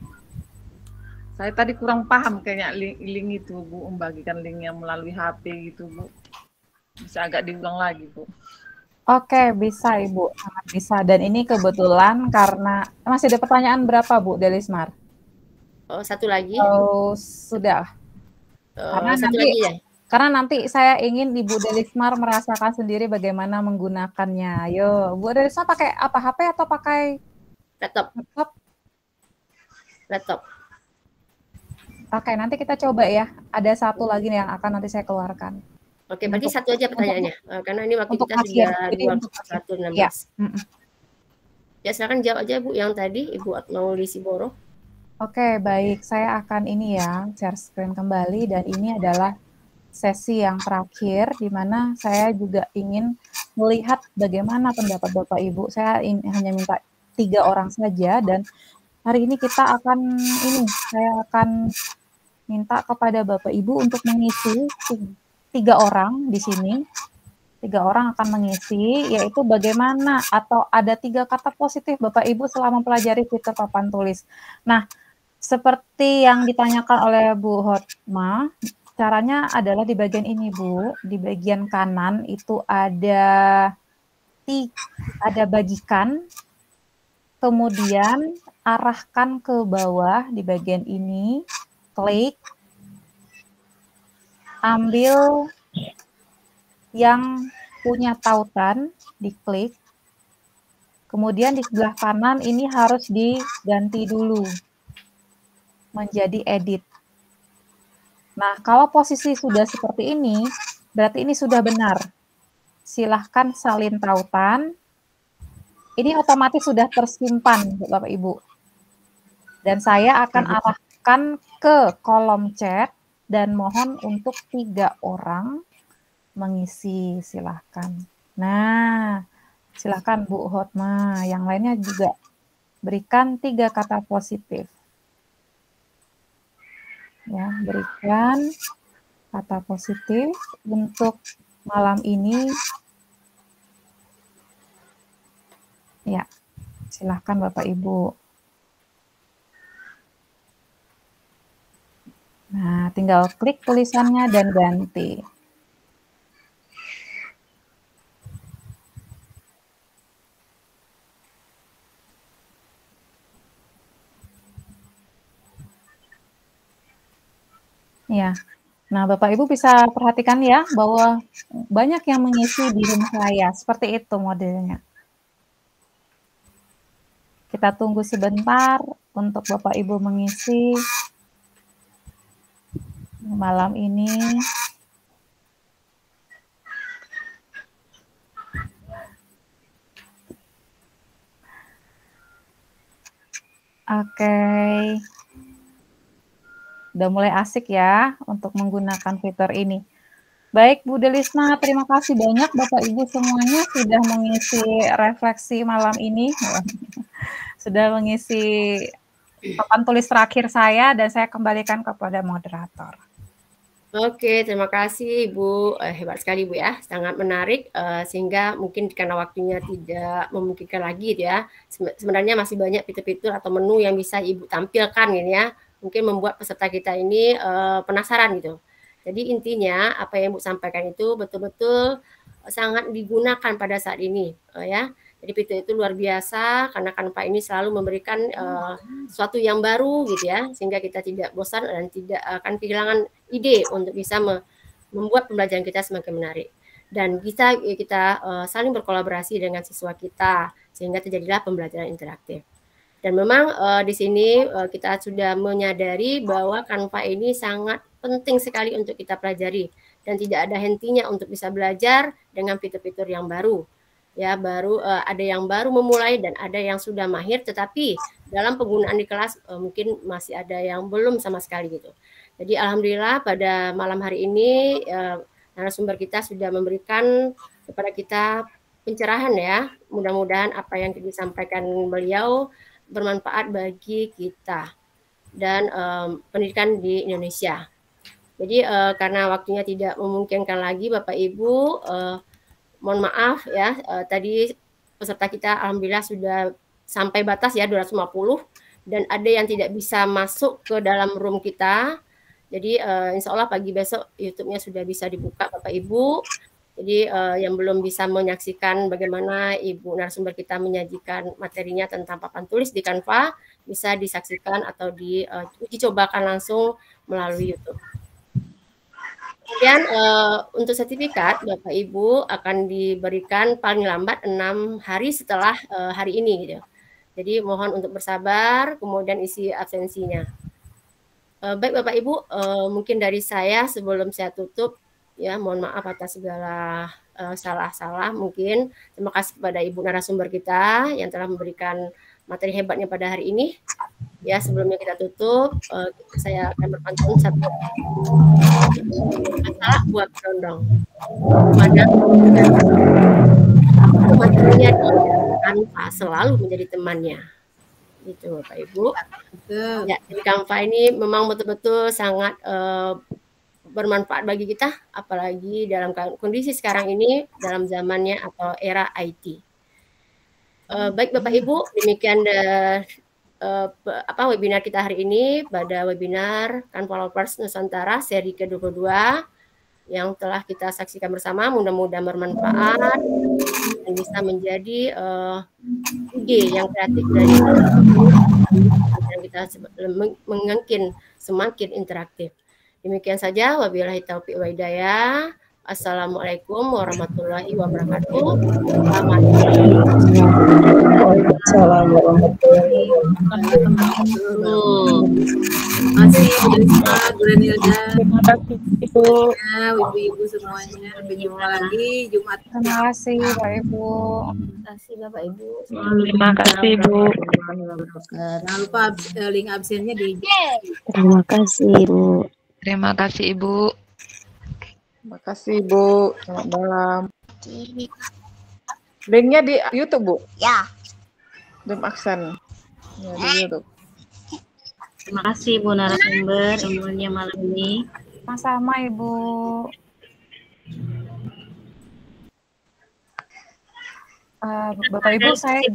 Saya tadi kurang paham kayaknya link itu Bu, membagikan link yang melalui HP gitu Bu. Bisa agak diulang lagi Bu. Oke, bisa Ibu, sangat bisa. Dan ini kebetulan karena masih ada pertanyaan berapa Bu Delismar? Oh, satu lagi. Oh, sudah. Karena satu nanti, lagi ya? Karena nanti saya ingin Ibu Delismar merasakan sendiri bagaimana menggunakannya. Ayo, Bu Delismar pakai apa? HP atau pakai laptop? Laptop. Oke, nanti kita coba ya. Ada satu lagi nih yang akan nanti saya keluarkan. Oke, berarti satu aja pertanyaannya. Karena ini waktu kita sudah 21.16. Ya. Ya, silakan jawab aja Bu yang tadi, Ibu Hot Mauli Siboro. Oke, baik. Saya akan ini ya, share screen kembali dan ini adalah sesi yang terakhir di mana saya juga ingin melihat bagaimana pendapat Bapak Ibu. Saya hanya minta 3 orang saja dan hari ini kita akan saya akan minta kepada Bapak Ibu untuk mengisi 3 orang di sini. 3 orang akan mengisi, yaitu bagaimana atau ada 3 kata positif Bapak Ibu selama mempelajari fitur papan tulis. Nah, seperti yang ditanyakan oleh Bu Hotma, caranya adalah di bagian ini, Bu. Di bagian kanan itu ada bagikan, kemudian arahkan ke bawah di bagian ini, klik, ambil yang punya tautan, diklik, kemudian di sebelah kanan ini harus diganti dulu menjadi edit. Nah, kalau posisi sudah seperti ini, berarti ini sudah benar. Silahkan salin tautan. Ini otomatis sudah tersimpan, Bapak Ibu. Dan saya akan arahkan ke kolom chat dan mohon untuk 3 orang mengisi, silahkan. Nah, silahkan Bu Hotma. Yang lainnya juga berikan 3 kata positif. Ya, berikan kata positif untuk malam ini. Ya, silahkan Bapak Ibu. Nah, tinggal klik tulisannya dan ganti. Ya, nah Bapak Ibu bisa perhatikan ya bahwa banyak yang mengisi di room saya, seperti itu modelnya. Kita tunggu sebentar untuk Bapak Ibu mengisi malam ini. Oke. Udah mulai asik ya untuk menggunakan fitur ini. Baik Bu Delisna, terima kasih banyak Bapak Ibu semuanya sudah mengisi refleksi malam ini. Sudah mengisi papan tulis terakhir saya dan saya kembalikan kepada moderator. Oke, terima kasih Ibu. Hebat sekali Bu ya, sangat menarik sehingga mungkin karena waktunya tidak memungkinkan lagi gitu ya. Sebenarnya masih banyak fitur-fitur atau menu yang bisa Ibu tampilkan gitu ya. Mungkin membuat peserta kita ini penasaran gitu. Jadi intinya apa yang Ibu sampaikan itu betul-betul sangat digunakan pada saat ini ya. Jadi fitur itu luar biasa karena Canva ini selalu memberikan sesuatu yang baru gitu ya, sehingga kita tidak bosan dan tidak akan kehilangan ide untuk bisa membuat pembelajaran kita semakin menarik. Dan kita saling berkolaborasi dengan siswa kita sehingga terjadilah pembelajaran interaktif. Dan memang di sini kita sudah menyadari bahwa Canva ini sangat penting sekali untuk kita pelajari dan tidak ada hentinya untuk bisa belajar dengan fitur-fitur yang baru. Ya, ada yang baru memulai dan ada yang sudah mahir, tetapi dalam penggunaan di kelas mungkin masih ada yang belum sama sekali gitu. Jadi alhamdulillah pada malam hari ini narasumber kita sudah memberikan kepada kita pencerahan ya. Mudah-mudahan apa yang disampaikan beliau bermanfaat bagi kita dan pendidikan di Indonesia. Jadi karena waktunya tidak memungkinkan lagi Bapak Ibu, mohon maaf ya, tadi peserta kita alhamdulillah sudah sampai batas ya 250 dan ada yang tidak bisa masuk ke dalam room kita. Jadi insya Allah pagi besok YouTube-nya sudah bisa dibuka Bapak Ibu. Jadi yang belum bisa menyaksikan bagaimana Ibu narasumber kita menyajikan materinya tentang papan tulis di Canva bisa disaksikan atau diuji cobakan langsung melalui YouTube. Kemudian untuk sertifikat Bapak Ibu akan diberikan paling lambat 6 hari setelah hari ini gitu. Jadi mohon untuk bersabar, kemudian isi absensinya. Baik Bapak Ibu, mungkin dari saya sebelum saya tutup ya, mohon maaf atas segala salah-salah mungkin. Terima kasih kepada Ibu narasumber kita yang telah memberikan materi hebatnya pada hari ini. Ya, sebelumnya kita tutup, saya akan berpantun satu kata buat berondong. Mana materinya tanpa selalu menjadi temannya. Gitu Bapak Ibu. Ya, jadi Canva ini memang betul-betul sangat bermanfaat bagi kita, apalagi dalam kondisi sekarang ini dalam zamannya atau era IT. Baik Bapak Ibu, demikian webinar kita hari ini pada webinar Canva Lovers Nusantara seri ke-22 yang telah kita saksikan bersama. Mudah-mudahan bermanfaat dan bisa menjadi ide yang kreatif dari yang kita mungkin semakin interaktif. Demikian saja, wabillahi taufiq wa hidayah. Assalamualaikum warahmatullahi wabarakatuh. Waalaikumsalam warahmatullahi wabarakatuh. Terima kasih Bu Renilda. Terima kasih Ibu. Ya, ibu-ibu semuanya. Sampai jumpa lagi Jumat. Terima kasih Pak Ibu. Terima kasih Bapak Ibu. Terima kasih Bu. Jangan lupa link absennya di. Terima kasih Bu. Terima kasih Ibu. Terima kasih Bu. Selamat malam. Linknya di YouTube Bu? Ya. Dem Aksan. Ya, di YouTube. Terima kasih Bu narasumber ilmunya malam ini. Sama-sama Ibu. Bapak Ibu saya